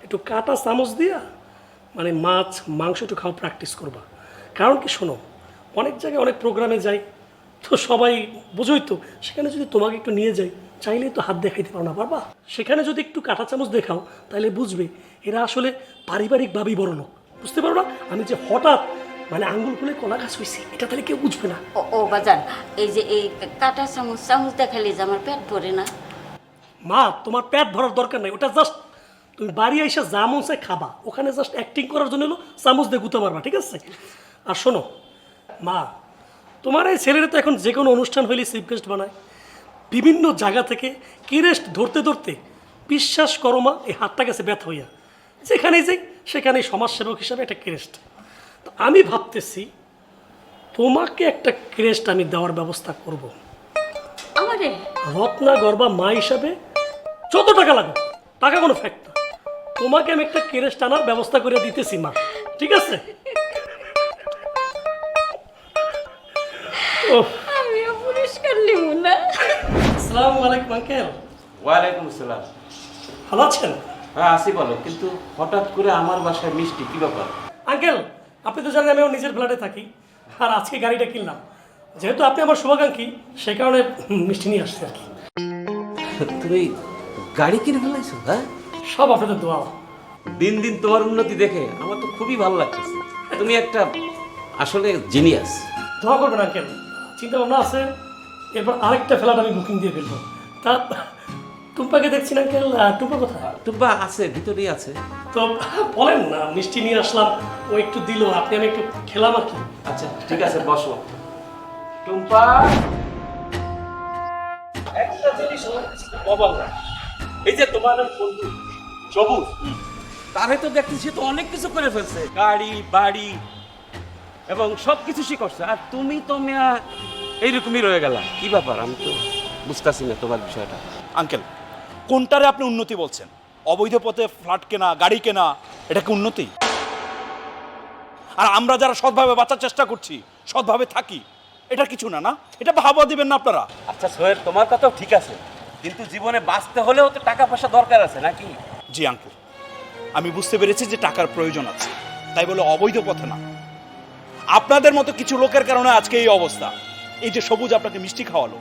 [SPEAKER 4] একটু কাঁটা চামচ দিয়া মানে মাছ মাংস একটু খাওয়া প্র্যাকটিস করবা। কারণ কি শোনো, অনেক জায়গায় অনেক প্রোগ্রামে যাই তো সবাই বোঝোই তো, সেখানে যদি তোমাকে একটু নিয়ে যাই, চাইলেই তো হাত দেখাইতে পারো না, পারবা? সেখানে যদি একটু কাঁটা চামচ দেখাও তাহলে বুঝবে এরা আসলে পারিবারিকভাবেই বড় লোক। বুঝতে পারো না? আমি যে হঠাৎ মানে আঙ্গুল খুলে কলা গাছ হয়েছি, এটা তাহলে কেউ বুঝবে না।
[SPEAKER 5] ও বাজান, এই যে এই কাটা চামচ দেখালে যে আমার পেট ভরে না।
[SPEAKER 4] মা, তোমার পেট ভরার দরকার নাই, ওটা জাস্ট তুমি বাড়ি এসে যা মন চায় খাবা, ওখানে জাস্ট অ্যাক্টিং করার জন্য হলো চামচ দিয়ে গুতে পারবা, ঠিক আছে? আর শোনো মা, তোমার এই ছেলেরা তো এখন যে কোনো অনুষ্ঠান হইলে চিফ গেস্ট বানায়, বিভিন্ন জায়গা থেকে কিরেস্ট ধরতে ধরতে বিশ্বাস করো মা, এই হাতটা গেছে ব্যথা হইয়া। যেখানেই যাই সেখানেই সমাজসেবক হিসাবে একটা ক্রেস্ট। তো আমি ভাবতেছি তোমাকে একটা ক্রেস্ট আমি দেওয়ার ব্যবস্থা করব।
[SPEAKER 5] আমার রে
[SPEAKER 4] রত্না গর্বা মা হিসাবে যত টাকা লাগবে, টাকা কোনো ফ্যাক্ট না, তোমাকে আমি একটা কেরেস টানার ব্যবস্থা করে দিতেছি মা, ঠিক আছে? ওহ,
[SPEAKER 5] আমিও পুরস্কার নিব না।
[SPEAKER 4] আসসালামু আলাইকুম আঙ্কেল,
[SPEAKER 7] ওয়ালাইকুম আসসালাম।
[SPEAKER 4] ভালো আছেন?
[SPEAKER 7] হ্যাঁ আসি বলো, কিন্তু হঠাৎ করে আমার বাসায় মিষ্টি, কি ব্যাপার?
[SPEAKER 4] আঙ্কেল, আপনি তো জানেন আমি আমার নিজের ফ্ল্যাটে থাকি, আর আজকে গাড়িটা কিনলাম, যেহেতু আপনি আমার শুভাকাঙ্ক্ষী সেই কারণে মিষ্টি নিয়ে আসছি আর কি।
[SPEAKER 7] তুমি গাড়ি কিনে ফেলাইছো? হ্যাঁ,
[SPEAKER 4] সব আপনাদের দোয়া।
[SPEAKER 7] দিন দিন তোমার উন্নতি দেখে আমার তো খুবই ভালো লাগতেছে। তুমি একটা আসলে জিনিয়াস।
[SPEAKER 4] দোয়া করবেন আঙ্কেল, চিন্তা ভাবনা আছে, এরপর আরেকটা ফ্ল্যাট আমি বুকিং দিয়ে ফেলবো। তা টুম্পাকে দেখছি না আঙ্কেল, টুম্পা কোথায়?
[SPEAKER 7] টুম্পা আছে, ভিতরেই আছে।
[SPEAKER 4] তো বলেন না, মিষ্টি নিয়ে আসলাম, ও একটু দিল, আপনি আমি একটু খেলাম আর কি।
[SPEAKER 7] আচ্ছা ঠিক আছে, বসো। টুম্পা, একটা জিনিস অবাক লাগে। এই যে তোমার বন্ধু সবুজ, তারে তো দেখতেছি তো অনেক কিছু করে ফেলছে, গাড়ি বাড়ি এবং সব কিছু সে করছে, আর তুমি তো মেয়া এইরকমই রয়ে গেলা। কি ব্যাপার, আমি তো বুঝতেছি না তোমার বিষয়টা।
[SPEAKER 1] আঙ্কেল, কোনটারে আপনি উন্নতি বলছেন? অবৈধ পথে ফ্ল্যাট কেনা, গাড়ি কেনা, এটা কি উন্নতি? আর আমরা যারা সৎভাবে বাঁচার চেষ্টা করছি, সৎভাবে থাকি, এটা কিছু না, না এটা ভাবা দিবেন না আপনারা?
[SPEAKER 7] আচ্ছা সোহেল, তোমার কথাও ঠিক আছে, কিন্তু জীবনে বাঁচতে হলেও তো টাকা পয়সা দরকার আছে নাকি?
[SPEAKER 1] জি আঙ্কেল, আমি বুঝতে পেরেছি যে টাকার প্রয়োজন আছে, তাই বলে অবৈধ পথে না। আপনাদের মতো কিছু লোকের কারণে আজকে এই অবস্থা। এই যে সবুজ আপনাকে মিষ্টি খাওয়ালো,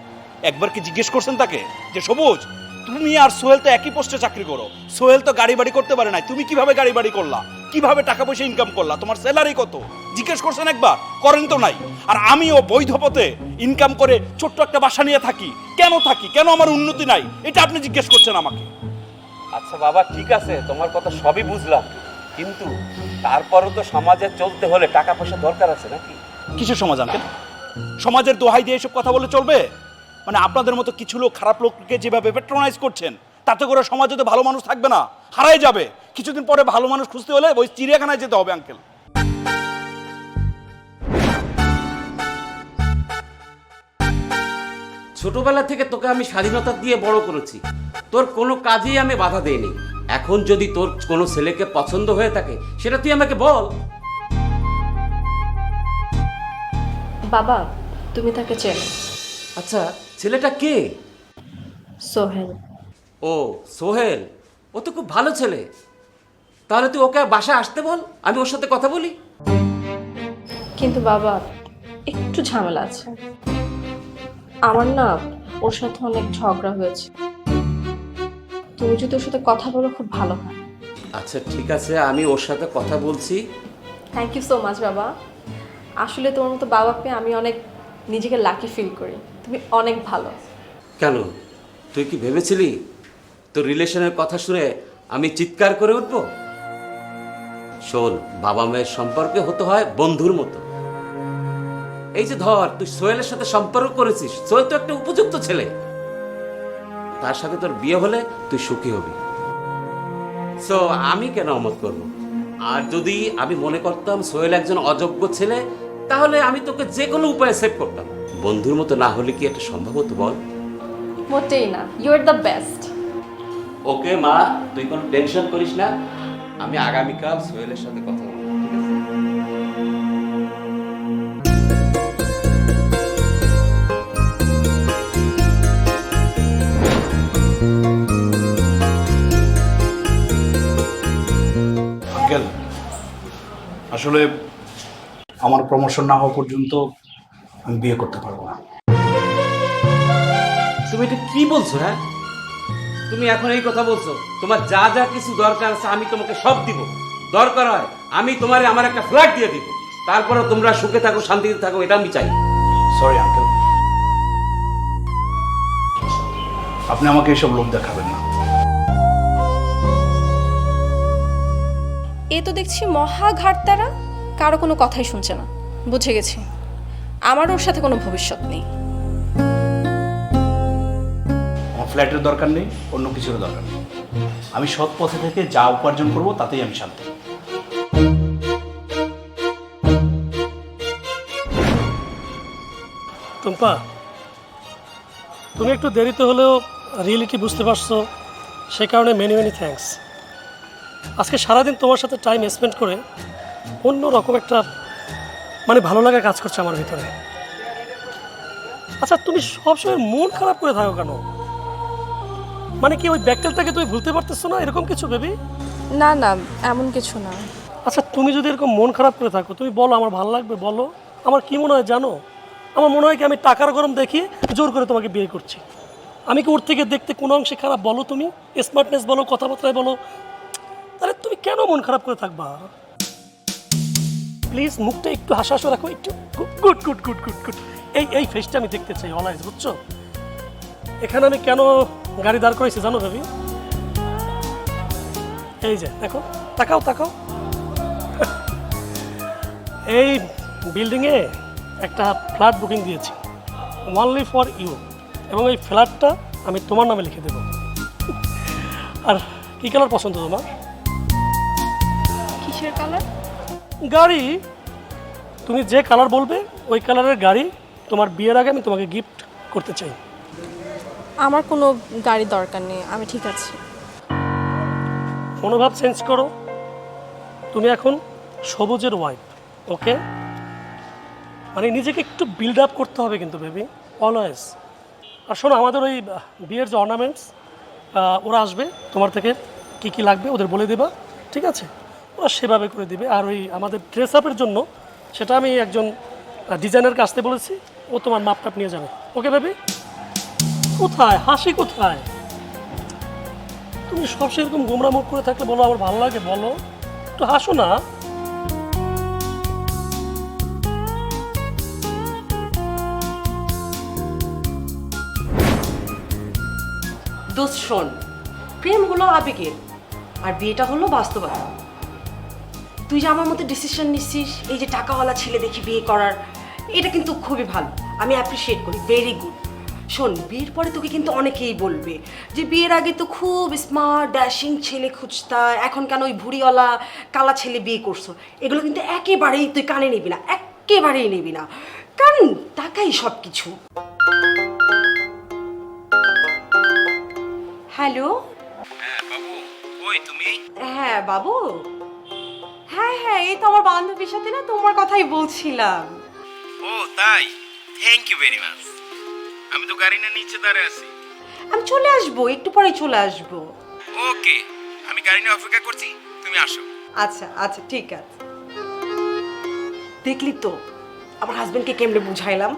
[SPEAKER 1] একবার কি জিজ্ঞেস করছেন তাকে যে সবুজ, তুমি আর সোহেল তো একই পোস্টে চাকরি করো, সোহেল তো গাড়ি বাড়ি করতে পারে না, তুমি কিভাবে গাড়ি বাড়ি করলা, কিভাবে টাকা পয়সা ইনকাম করলা, তোমার স্যালারি কত, জিজ্ঞেস করছেন একবার? করেন তো নাই। আর আমিও বৈধ পথে ইনকাম করে ছোট্ট একটা বাসা নিয়ে থাকি, কেন থাকি, কেন আমার উন্নতি নাই, এটা আপনি জিজ্ঞেস করছেন আমাকে?
[SPEAKER 7] আচ্ছা বাবা, ঠিক আছে, তোমার কথা সবই বুঝলাম, কিন্তু তারপরও তো সমাজে চলতে হলে টাকা পয়সা দরকার আছে নাকি?
[SPEAKER 1] কিসের সমাজ আঙ্কেল? সমাজের দোহাই দিয়ে এসব কথা বলে চলবে? মানে আপনাদের মতো কিছু লোক খারাপ লোককে যেভাবে প্যাট্রোনাইজ করছেন, তাতে করে সমাজে তো ভালো মানুষ থাকবে না, হারাই যাবে। কিছুদিন পরে ভালো মানুষ খুঁজতে হলে ওই চিড়িয়াখানায় যেতে হবে আঙ্কেল।
[SPEAKER 7] ছোটবেলা থেকে তোকে আমি স্বাধীনতা দিয়ে বড় করেছি, তোর কোনো কাজেই আমি বাধা দেইনি। এখন যদি তোর কোনো ছেলেকে পছন্দ হয়ে থাকে, সেটা তুই আমাকে বল।
[SPEAKER 6] বাবা, তুমি তাকে চেনো?
[SPEAKER 7] আচ্ছা, ছেলেটা কে?
[SPEAKER 6] সোহেল।
[SPEAKER 7] ও সোহেল, ও তো খুব ভালো ছেলে, তাহলে তুই ওকে বাসায় আসতে বল, আমি ওর সাথে কথা বলি।
[SPEAKER 6] কিন্তু বাবা, একটু ঝামেলা আছে। আমার না ওর সাথে অনেক ঝগড়া হয়েছে, তুমি যদি ওর সাথে কথা বলো খুব ভালো হয়।
[SPEAKER 7] আচ্ছা ঠিক আছে, আমি ওর সাথে কথা বলছি।
[SPEAKER 6] থ্যাংক ইউ সো মাচ বাবা। আসলে তোমার মতো বাবা পেয়ে আমি অনেক নিজেকে লাকি ফিল করি, তুমি অনেক ভালো।
[SPEAKER 7] কেন, তুই কি ভেবেছিলি তোর রিলেশনের কথা শুনে আমি চিৎকার করে উঠবো? শোন, বাবা মায়ের সম্পর্কে হতে হয় বন্ধুর মতো। এই যে ধর, তুই সোহেলের সাথে সম্পর্ক করেছিস, সোহেল তো একটা উপযুক্ত ছেলে, তার সাথে তোর বিয়ে হলে তুই সুখী হবি। সো আমি কেন অমত করব? আর যদি আমি মনে করতাম সোহেল একজন অযোগ্য ছেলে, তাহলে আমি তোকে যে কোনো উপায়ে সেভ করতাম। বন্ধুর মতো না হলে কি এটা সম্ভব হতো বল?
[SPEAKER 6] মোটেই না, ইউ আর দ্য বেস্ট।
[SPEAKER 7] ওকে মা, তুই কোনো টেনশন করিস না, আমি আগামীকাল সোহেলের সাথে কথা বলবো, ঠিক আছে?
[SPEAKER 1] আঙ্কেল, আসলে আমার প্রমোশন না হওয়া পর্যন্ত আমি বিয়ে করতে পারবো না।
[SPEAKER 7] তুমি এটা কি বলছো? হ্যাঁ, তুমি এখন এই কথা বলছো? তোমার যা যা কিছু দরকার আছে আমি তোমাকে সব দিব, দরকার হয় আমি তোমারে আমার একটা ফ্ল্যাট দিয়ে দিব, তারপরে তোমরা সুখে থাকো, শান্তিতে থাকো, এটা আমি চাই।
[SPEAKER 1] সরি আঙ্কেল, আপনি আমাকে এসব লোভ দেখাবেন না।
[SPEAKER 6] এ তো দেখছি মহা ঘাটতারা, কারো কোনো কথাই শুনছে না। বুঝে গেছি, আমার ওর সাথে কোনো ভবিষ্যৎ নেই।
[SPEAKER 1] আমার ফ্ল্যাটের দরকার নেই, অন্য কিছুর দরকার নেই। আমি সৎ পথে থেকে যা উপার্জন করব তাতেই আমি শান্তি।
[SPEAKER 4] টুম্পা, তুমি একটু দেরিতে হলেও রিয়েলিটি বুঝতে পারছো, সে কারণে মেনি মেনি থ্যাঙ্কস। আজকে সারাদিন তোমার সাথে টাইম স্পেন্ড করে অন্য রকম একটা মানে ভালো লাগা কাজ করছে আমার ভিতরে। আচ্ছা তুমি সবসময় মন খারাপ করে থাকো কেন? মানে কি ওই ব্যাকটেলটাকে তুমি ভুলতে পারতেছো না, এরকম কিছু বেবি?
[SPEAKER 6] না না, এমন কিছু না।
[SPEAKER 4] আচ্ছা তুমি যদি এরকম মন খারাপ করে থাকো, তুমি বলো আমার ভালো লাগবে, বলো। আমার কি মনে হয় জানো, আমার মনে হয় কি আমি টাকার গরম দেখিয়ে জোর করে তোমাকে বিয়ে করছি। আমি কি ওর থেকে দেখতে কোনো অংশে খারাপ? বলো তুমি, স্মার্টনেস বলো, কথাবার্তায় বলো। আরে তুমি কেন মন খারাপ করে থাকবা? প্লিজ মুখটা একটু হাসা রাখো, একটু good good good good good. এই ফেসটা আমি দেখতে চাই অলওয়েজ, বুঝছো? এখানে আমি কেন গাড়ি দাঁড় করেছি জানো বেবি? এই যে দেখো, তাকাও তাকাও। এই বিল্ডিংয়ে একটা ফ্ল্যাট বুকিং দিয়েছি অনলি ফর ইউ, এবং এই ফ্ল্যাটটা আমি তোমার নামে লিখে দেব। আর কী কালার পছন্দ তোমার?
[SPEAKER 6] কিসের কালার?
[SPEAKER 4] গাড়ি, তুমি যে কালার বলবে ওই কালারের গাড়ি তোমার বিয়ের আগে আমি তোমাকে গিফট করতে চাই।
[SPEAKER 6] আমার কোনো গাড়ি দরকার নেই, আমি ঠিক আছি।
[SPEAKER 4] মনোভাব চেঞ্জ করো, তুমি এখন সবুজের ওয়াইফ, ওকে? মানে নিজেকে একটু বিল্ড আপ করতে হবে কিন্তু বেবি, অলওয়েজ। আর শোনো, আমাদের ওই বিয়ের যে অর্নামেন্টস, ওরা আসবে, তোমার থেকে কী কী লাগবে ওদের বলে দেবা, ঠিক আছে? ওরা সেভাবে করে দিবে। আর ওই আমাদের ড্রেস আপের জন্য সেটা আমি একজন ডিজাইনারকে আসতে বলেছি, ও তোমার মাপটাপ নিয়ে যাবে, ওকে বেবি? কোথায় হাসি, কোথায়? তুমি সব সেরকম গোমরা মুখ করে থাকলে বলো আমার ভালো লাগে, বলো একটু হাসো না।
[SPEAKER 8] দোস্ত শোন, প্রেম হলো আবেগের আর বিয়েটা হলো বাস্তবতা। তুই যে আমার মতো ডিসিশন নিচ্ছিস এই যে টাকাওয়ালা ছেলে দেখি বিয়ে করার, এটা কিন্তু খুবই ভালো, আমি অ্যাপ্রিসিয়েট করি, ভেরি গুড। শোন, বিয়ের পরে তোকে কিন্তু অনেকেই বলবে যে বিয়ের আগে তো খুব স্মার্ট ড্যাশিং ছেলে খুঁজতা, এখন কেন ওই ভুড়িওয়ালা কালা ছেলে বিয়ে করছো। এগুলো কিন্তু একেবারেই তুই কানে নিবি না, একেবারেই নিবি না, কারণ টাকাই সব কিছু। হ্যালো।
[SPEAKER 7] হ্যাঁ বাবু, কই তুমি?
[SPEAKER 8] হ্যাঁ বাবু, হ্যাঁ হ্যাঁ, এই তো আমার বান্ধবীর সাথে না তোমার কথাই বলছিলাম।
[SPEAKER 7] ও তাই, থ্যাংক ইউ ভেরি মাচ। আমি তো গাড়ি না নিচে দাঁড়িয়ে আছি।
[SPEAKER 8] আমি চলে আসবো, একটু পরে চলে আসবো।
[SPEAKER 7] ওকে, আমি গাড়ি নিয়ে অপেক্ষা করছি, তুমি আসো।
[SPEAKER 8] আচ্ছা আচ্ছা, ঠিক আছে। দেখলি তো আমার হাজবেন্ডকে কেমনে বুঝাইলাম,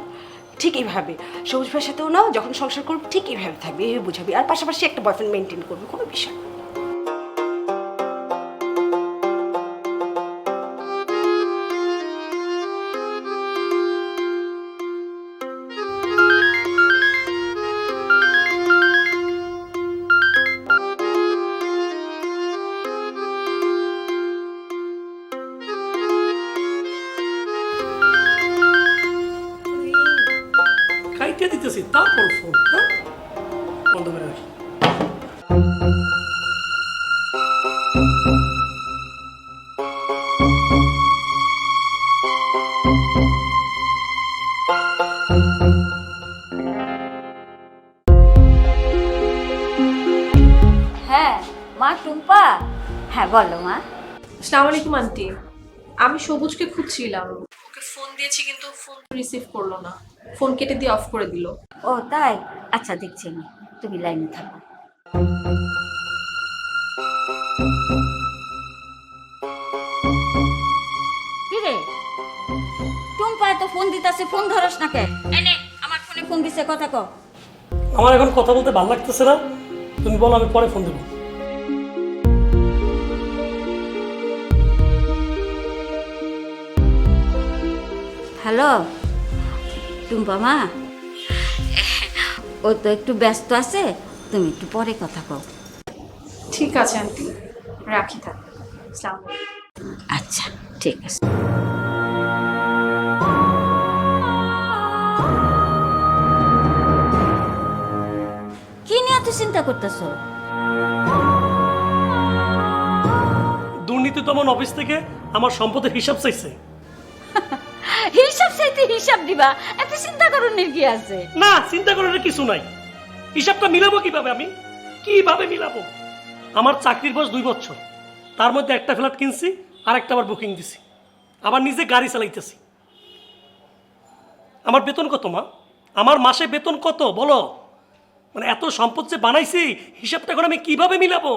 [SPEAKER 8] ঠিক এইভাবে সবুজ ভাইয়ের সাথেও না যখন সংসার করবি ঠিক এইভাবে থাকবি, এইভাবে বুঝাবি, আর পাশাপাশি একটা বয়ফ্রেন্ড মেনটেন করবি, কোনো বিষয় না।
[SPEAKER 4] খাইতে দিতেছি, তারপর ফোন, হ্যাঁ বন্ধ করে রাখি।
[SPEAKER 5] হ্যাঁ মা, টুম্পা। হ্যাঁ বলো মা।
[SPEAKER 6] আসসালামু আলাইকুম আন্টি, আমি সবুজকে খুঁজছিলাম, ওকে ফোন দিয়েছি কিন্তু ফোন রিসিভ করলো না, ফোন কেটে দিয়ে অফ করে দিল।
[SPEAKER 5] ও তাই, আচ্ছা দেখছি আমি, তুমি লাইনে থাকো। কিরে টুম্পা, তো ফোন দিতেছে, ফোন ধরস না কে? এনে আমার ফোনে ফোন দিছে, কথা কও।
[SPEAKER 4] আমার এখন কথা বলতে ভালো লাগতেছে না, তুমি বলো, আমি পরে ফোন দেবো।
[SPEAKER 5] হ্যালো টুম্পা মা, ও তো একটু ব্যস্ত আছে, তুমি একটু পরে কথা কও।
[SPEAKER 6] ঠিক আছে আন্টি, রাখি থাক। আসসালামু আলাইকুম।
[SPEAKER 5] আচ্ছা ঠিক আছে। কি নিয়ে এত চিন্তা করতেছো?
[SPEAKER 4] দুর্নীতি দমন অফিস থেকে আমার সম্পদের হিসাব চাইছে।
[SPEAKER 5] হিসাব চাইতে হিসাব দিবা, এত চিন্তা করার কি আছে?
[SPEAKER 4] না, চিন্তা করার কিছু নাই। হিসাবটা মিলাবো কিভাবে? আমি কিভাবে মিলাবো? আমার চাকরির বয়স 2 বছর, তার মধ্যে একটা ফ্ল্যাট কিনছি আর একটা আবার বুকিং দিছি, আবার নিজে গাড়ি চালাইতেছি। আমার বেতন কত মা? আমার মাসে বেতন কত বলো? মানে এত সম্পদ যে বানাইছি, হিসাবটা এখন আমি কিভাবে মিলাবো?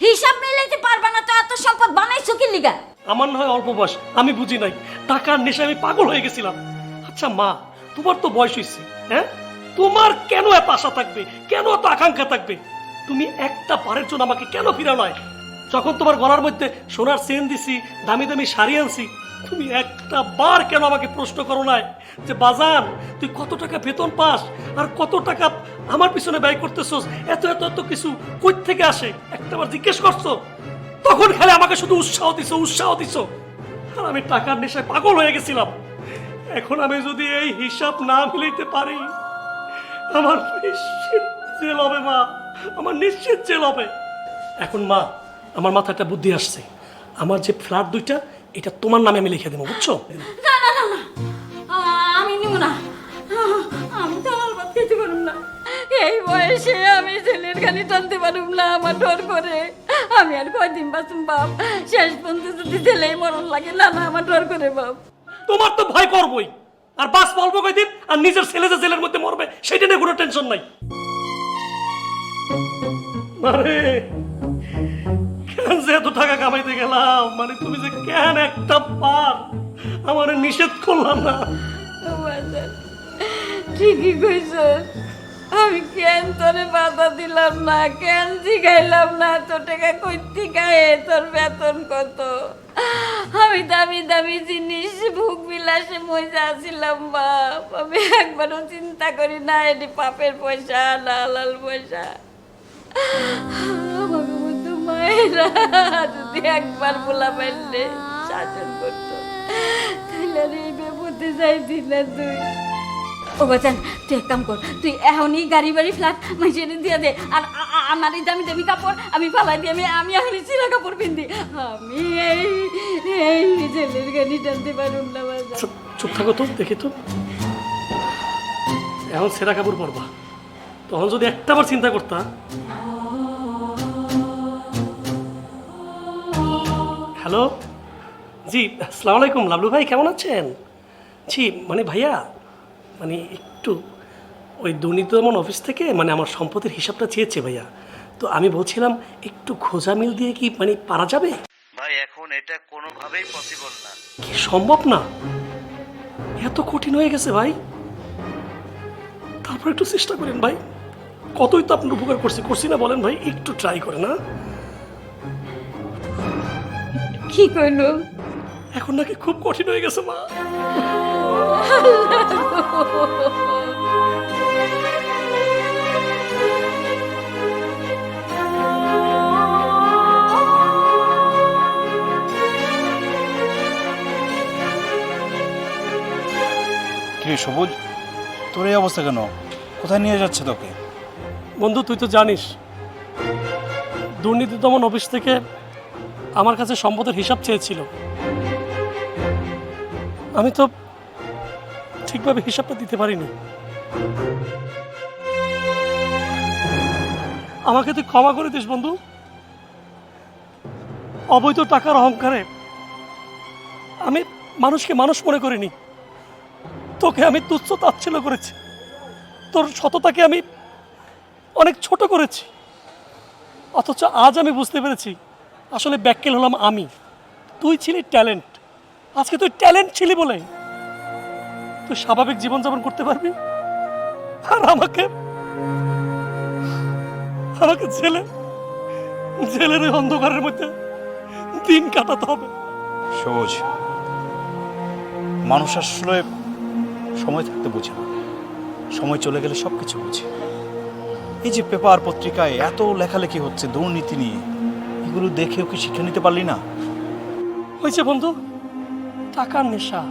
[SPEAKER 5] হিসাব মিলাইতে পারবা না তো এত সম্পদ বানাইছো কি লিগা?
[SPEAKER 4] আমার না হয় অল্প বয়স, আমি বুঝি নাই, টাকার নেশায় আমি পাগল হয়ে গেছিলাম। আচ্ছা মা, তোমার তো বয়স হয়েছে, হ্যাঁ? তোমার কেন এত আশা থাকবে, কেন এত আকাঙ্ক্ষা থাকবে? তুমি একটা বারের জন্য আমাকে কেন ফিরাও নয়? যখন তোমার গলার মধ্যে সোনার চেন দিছি, দামি দামি শাড়ি আনছি, তুমি একটা বার কেন আমাকে প্রশ্ন করো নাই যে বাজান তুই কত টাকা বেতন পাস আর কত টাকা আমার পিছনে ব্যয় করতেছস, এত এত এত কিছু কই থেকে আসে, একটা বার জিজ্ঞেস করছো? তখন খেলে আমাকে শুধু উৎসাহ দিছো। আর আমি টাকার নেশায় পাগল হয়ে গেছিলাম। এখন আমি যদি এই হিসাব না মিলাইতে পারি, আমার নিশ্চিত জেল হবে মা, আমার নিশ্চিত জেল হবে। এখন মা, আমার মাথায় একটা বুদ্ধি আসছে, আমার যে ফ্ল্যাট 2টা এটা তোমার নামে আমি লিখে দেবো, বুঝছো?
[SPEAKER 5] না না না না, আমি নিব না, আমি তো আমার ভাত খেতে পারুম না। এই বয়সে আমি ছেলের খালি টানতে পারুম না, আমার ডর করে। আমি আর কয়দিন বাঁচুম বাপ, শেষ পর্যন্ত যদি ছেলেই মরণ লাগে। না না, আমার ডর করে বাপ।
[SPEAKER 4] তোমার তো ভয় করবই, আর বাস বলবো কয়দিন, আর নিজের ছেলে যে জেলের মধ্যে মরবে সেটা নিয়ে কোনো টেনশন নাই। আরে কেন যে এত টাকা কামাইতে গেলাম, মানে তুমি যে কেন একটা বার আমার নিষেধ করলাম না?
[SPEAKER 5] বাজার, ঠিকই কইছস, আমি কেন তোরে বাধা দিলাম না, কেন জিগাইলাম না তোর টাকা কইতে গায়ে, তোর বেতন কত? আমি দামি দামি জিনিস ভোগ বিলাসে মজা ছিলাম বাপ, আমি একবারও চিন্তা করি না এটি পাপের পয়সা না হালাল পয়সা। আমাকে মতো মায়েরা যদি একবার বলা পারলে শাসন করতো, তাহলে আর এই বিপদে যাইতি না তুই। ও বাচান, তুই এক কাম কর, তুই এখনই গাড়ি বাড়ি ফ্ল্যাট মাইসেরে দিয়ে দে, আর আমার এই দামি দামি কাপড় আমি ফালাই দিই, আমি এখনই চিরা কাপড় পিন্দি। আমি এই জেলের গাড়ি টানতে পারুম না বাজান।
[SPEAKER 4] চুপ থাকো তো, দেখি তো। এখন সেরা কাপড় পরবা, তখন যদি একটা বার চিন্তা করতা। হ্যালো, জি আসসালামু আলাইকুম, লাবলু ভাই কেমন আছেন? জি মানে ভাইয়া, মানে একটু ওই দুর্নীতি দমন অফিস থেকে মানে আমার সম্পদের হিসাবটা চেয়েছে ভাইয়া, তো আমি বলছিলাম একটু খোঁজা মিল দিয়ে কি মানে পারা যাবে?
[SPEAKER 9] ভাই এখন এটা কোনোভাবেই পসিবল না।
[SPEAKER 4] কি সম্ভব না? এত কঠিন হয়ে গেছে ভাই? তারপর একটু চেষ্টা করেন ভাই, কতই তো আপনার উপকার করছি না বলেন ভাই, একটু ট্রাই করেন। না
[SPEAKER 5] কি কইলো?
[SPEAKER 4] এখন নাকি খুব কঠিন হয়ে গেছে মা।
[SPEAKER 1] কি সবুজ, তোর এই অবস্থা কেন? কোথায় নিয়ে যাচ্ছে তোকে?
[SPEAKER 4] বন্ধু তুই তো জানিস দুর্নীতি দমন অফিস থেকে আমার কাছে সম্পদের হিসাব চেয়েছিল, আমি তো ঠিকভাবে হিসাবটা দিতে পারিনি। আমাকে তুই ক্ষমা করে দিস বন্ধু। অবৈধ টাকার অহংকারে আমি মানুষকে মানুষ মনে করিনি, তোকে আমি তুচ্ছ তাচ্ছিল্য করেছি, তোর সততাকে আমি অনেক ছোট করেছি। অথচ আজ আমি বুঝতে পেরেছি আসলে ব্যাককেল হলাম আমি, তুই ছিলি ট্যালেন্ট। আজকে তুই ট্যালেন্ট ছিলি বলে তুই স্বাভাবিক জীবনযাপন করতে পারবি, আর আমাকে জেলের ওই অন্ধকারের মধ্যে দিন কাটাতে হবে।
[SPEAKER 1] সবুজ, মানুষ আসলে সময় থাকতে বোঝে না, সময় চলে গেলে সব কিছু বুঝে। এই যে পেপার পত্রিকায় এত লেখালেখি হচ্ছে দুর্নীতি নিয়ে, এগুলো দেখেও কি শিক্ষা নিতে পারলি না?
[SPEAKER 4] হয়েছে বন্ধু, টাকার নেশা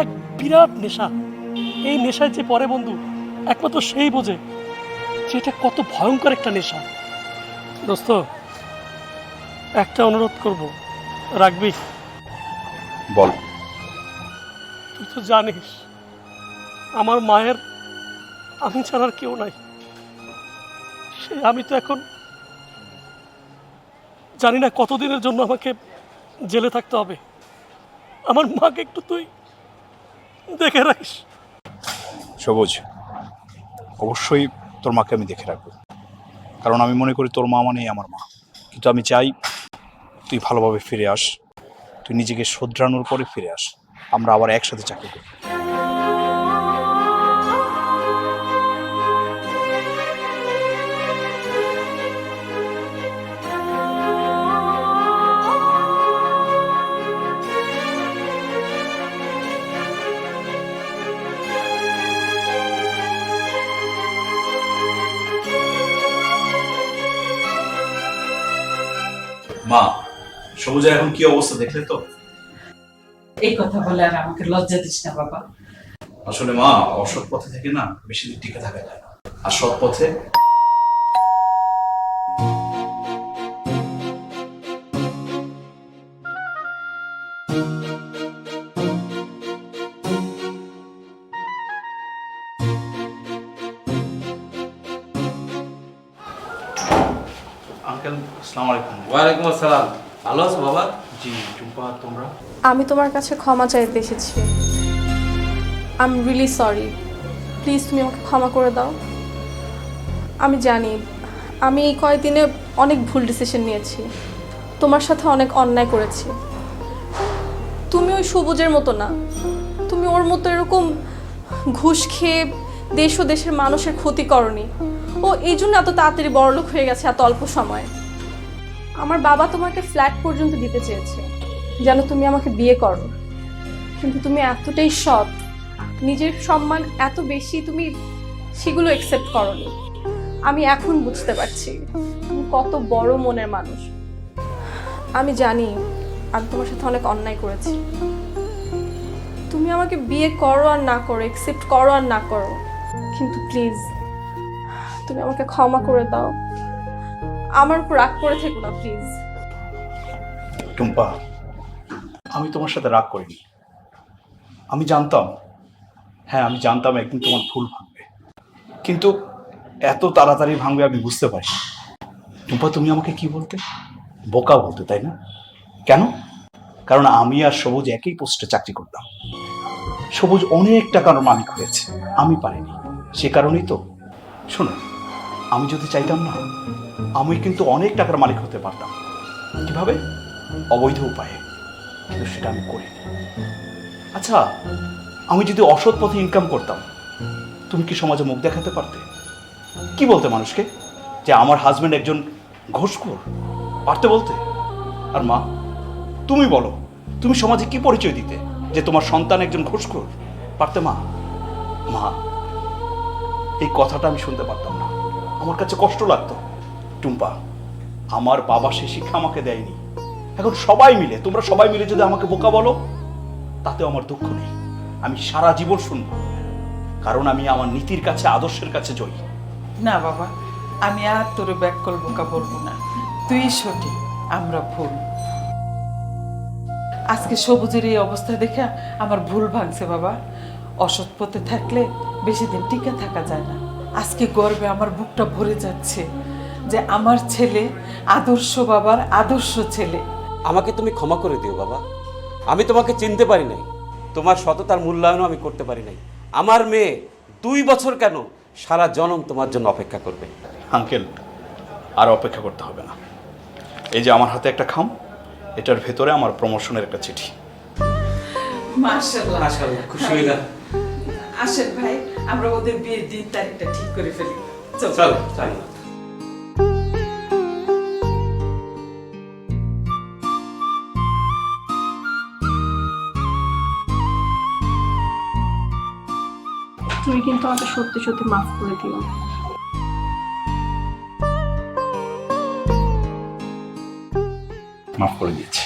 [SPEAKER 4] এক বিরাট নেশা। এই নেশায় যে পরে বন্ধু একমাত্র সেই বোঝে যে এটা কত ভয়ঙ্কর একটা নেশা। দোস্ত একটা অনুরোধ করব, রাখবি?
[SPEAKER 1] বল।
[SPEAKER 4] তুই তো জানিস আমার মায়ের আমি ছাড়া আর কেউ নাই। আমি তো এখন জানি না কতদিনের জন্য আমাকে জেলে থাকতে হবে। আমার মাকে একটু তুই দেখে রাখিস।
[SPEAKER 1] সবুজ, অবশ্যই তোর মাকে আমি দেখে রাখবো, কারণ আমি মনে করি তোর মা মানেই আমার মা। কিন্তু আমি চাই তুই ভালোভাবে ফিরে আস, তুই নিজেকে শোধরানোর পরে ফিরে আস, আমরা আবার একসাথে চাকরি করি। মা, সবুজের এখন কি অবস্থা দেখলে তো?
[SPEAKER 2] এই কথা বলে আর আমাকে লজ্জা দিস না বাবা।
[SPEAKER 1] আসলে মা, অসৎ পথে থেকে না বেশি দিন টিকে থাকা যায় না, আর সৎ পথে আঙ্কেল, আসসালামু আলাইকুম।
[SPEAKER 7] ওয়ালাইকুম আসসালাম। ভালো আছো বাবা?
[SPEAKER 1] জি টুম্পা, তোমরা?
[SPEAKER 6] আমি তোমার কাছে ক্ষমা চাইতে এসেছি। I am really sorry, please তুমি আমাকে ক্ষমা করে দাও। আমি জানি আমি এই কয়েকদিনে অনেক ভুল ডিসিশন নিয়েছি, তোমার সাথে অনেক অন্যায় করেছি। তুমি ওই সবুজের মতো না, তুমি ওর মতো এরকম ঘুষ খেয়ে দেশ ও দেশের মানুষের ক্ষতি করনি। ও এই জন্য এত তাড়াতাড়ি বড়লোক হয়ে গেছে এত অল্প সময়ে। আমার বাবা তোমাকে ফ্ল্যাট পর্যন্ত দিতে চেয়েছে যেন তুমি আমাকে বিয়ে করো, কিন্তু তুমি এতটাই সৎ, নিজের সম্মান এত বেশি, তুমি সেগুলো অ্যাকসেপ্ট করোনি। আমি এখন বুঝতে পারছি তুমি কত বড় মনের মানুষ। আমি জানি আমি তোমার সাথে অনেক অন্যায় করেছি। তুমি আমাকে বিয়ে করো আর না করো, অ্যাকসেপ্ট করো আর না করো, কিন্তু প্লিজ তুমি আমাকে ক্ষমা করে দাও। আমার উপর রাগ করে থেকো না প্লিজ।
[SPEAKER 1] টুম্পা, আমি তোমার সাথে রাগ করিনি। আমি জানতাম, হ্যাঁ আমি জানতাম একদিন তোমার ভুল ভাঙবে, কিন্তু এত তাড়াতাড়ি ভাঙবে আমি বুঝতে পারি। টুম্পা, তুমি আমাকে কি বলতে? বোকা বলতে, তাই না? কেন? কারণ আমি আর সবুজ একই পোস্টে চাকরি করতাম। সবুজ অনেক টাকার মালিক হয়েছে, আমি পারিনি, সে কারণেই তো। শোনো, আমি যদি চাইতাম না, আমি কিন্তু অনেক টাকার মালিক হতে পারতাম। কিভাবে? অবৈধ উপায়ে, কিন্তু সেটা আমি করিনি। আচ্ছা, আমি যদি অসৎ পথে ইনকাম করতাম, তুমি কি সমাজে মুখ দেখাতে পারতে? কি বলতে মানুষকে যে আমার হাজবেন্ড একজন ঘুষখোর? পারতে বলতে? আর মা, তুমি বলো, তুমি সমাজে কি পরিচয় দিতে যে তোমার সন্তান একজন ঘুষখোর? পারতে মা? মা, এই কথাটা আমি শুনতে পারতাম না, আমার কাছে কষ্ট লাগতো। টুম্পা, আমার বাবা সে শিক্ষা আমাকে দেয়নি। এখন সবাই মিলে, তোমরা সবাই মিলে যদি আমাকে বোকা বলো, তাতেও আমার দুঃখ নেই, আমি সারা জীবন শুনবো, কারণ আমি আমার নীতির কাছে, আদর্শের কাছে জয়ী।
[SPEAKER 2] না বাবা, আমি আর তোর ব্যাককল বোকা বলবো না, তুই সঠিক, আমরা ভুল। আজকে সবুজের এই অবস্থা দেখে আমার ভুল ভাঙছে বাবা। অসৎ পথে থাকলে বেশি দিন টিকে থাকা যায় না। আজকে গর্বে আমার বুকটা ভরে যাচ্ছে যে আমার ছেলে আদর্শ বাবার আদর্শ ছেলে।
[SPEAKER 7] আমাকে তুমি ক্ষমা করে দিও বাবা, আমি তোমাকে চিনতে পারি নাই, তোমার সততার মূল্যায়নও আমি করতে পারি নাই। আমার মেয়ে 2 বছর কেন, সারা জনম তোমার জন্য অপেক্ষা করবে।
[SPEAKER 1] আঙ্কেল, আর অপেক্ষা করতে হবে না। এই যে আমার হাতে একটা খাম, এটার ভেতরে আমার প্রমোশনের একটা চিঠি।
[SPEAKER 2] মাশাআল্লাহ,
[SPEAKER 7] মাশাআল্লাহ, খুশি হইলাম।
[SPEAKER 2] আসেন ভাই, আমরা ওদের বিয়ের দিন তারিখটা ঠিক করে ফেলি। চল
[SPEAKER 7] চল চল।
[SPEAKER 6] তুমি কিন্তু আমাকে সত্যি সত্যি মাফ করে দিও।
[SPEAKER 1] মাফ করে দিয়েছি।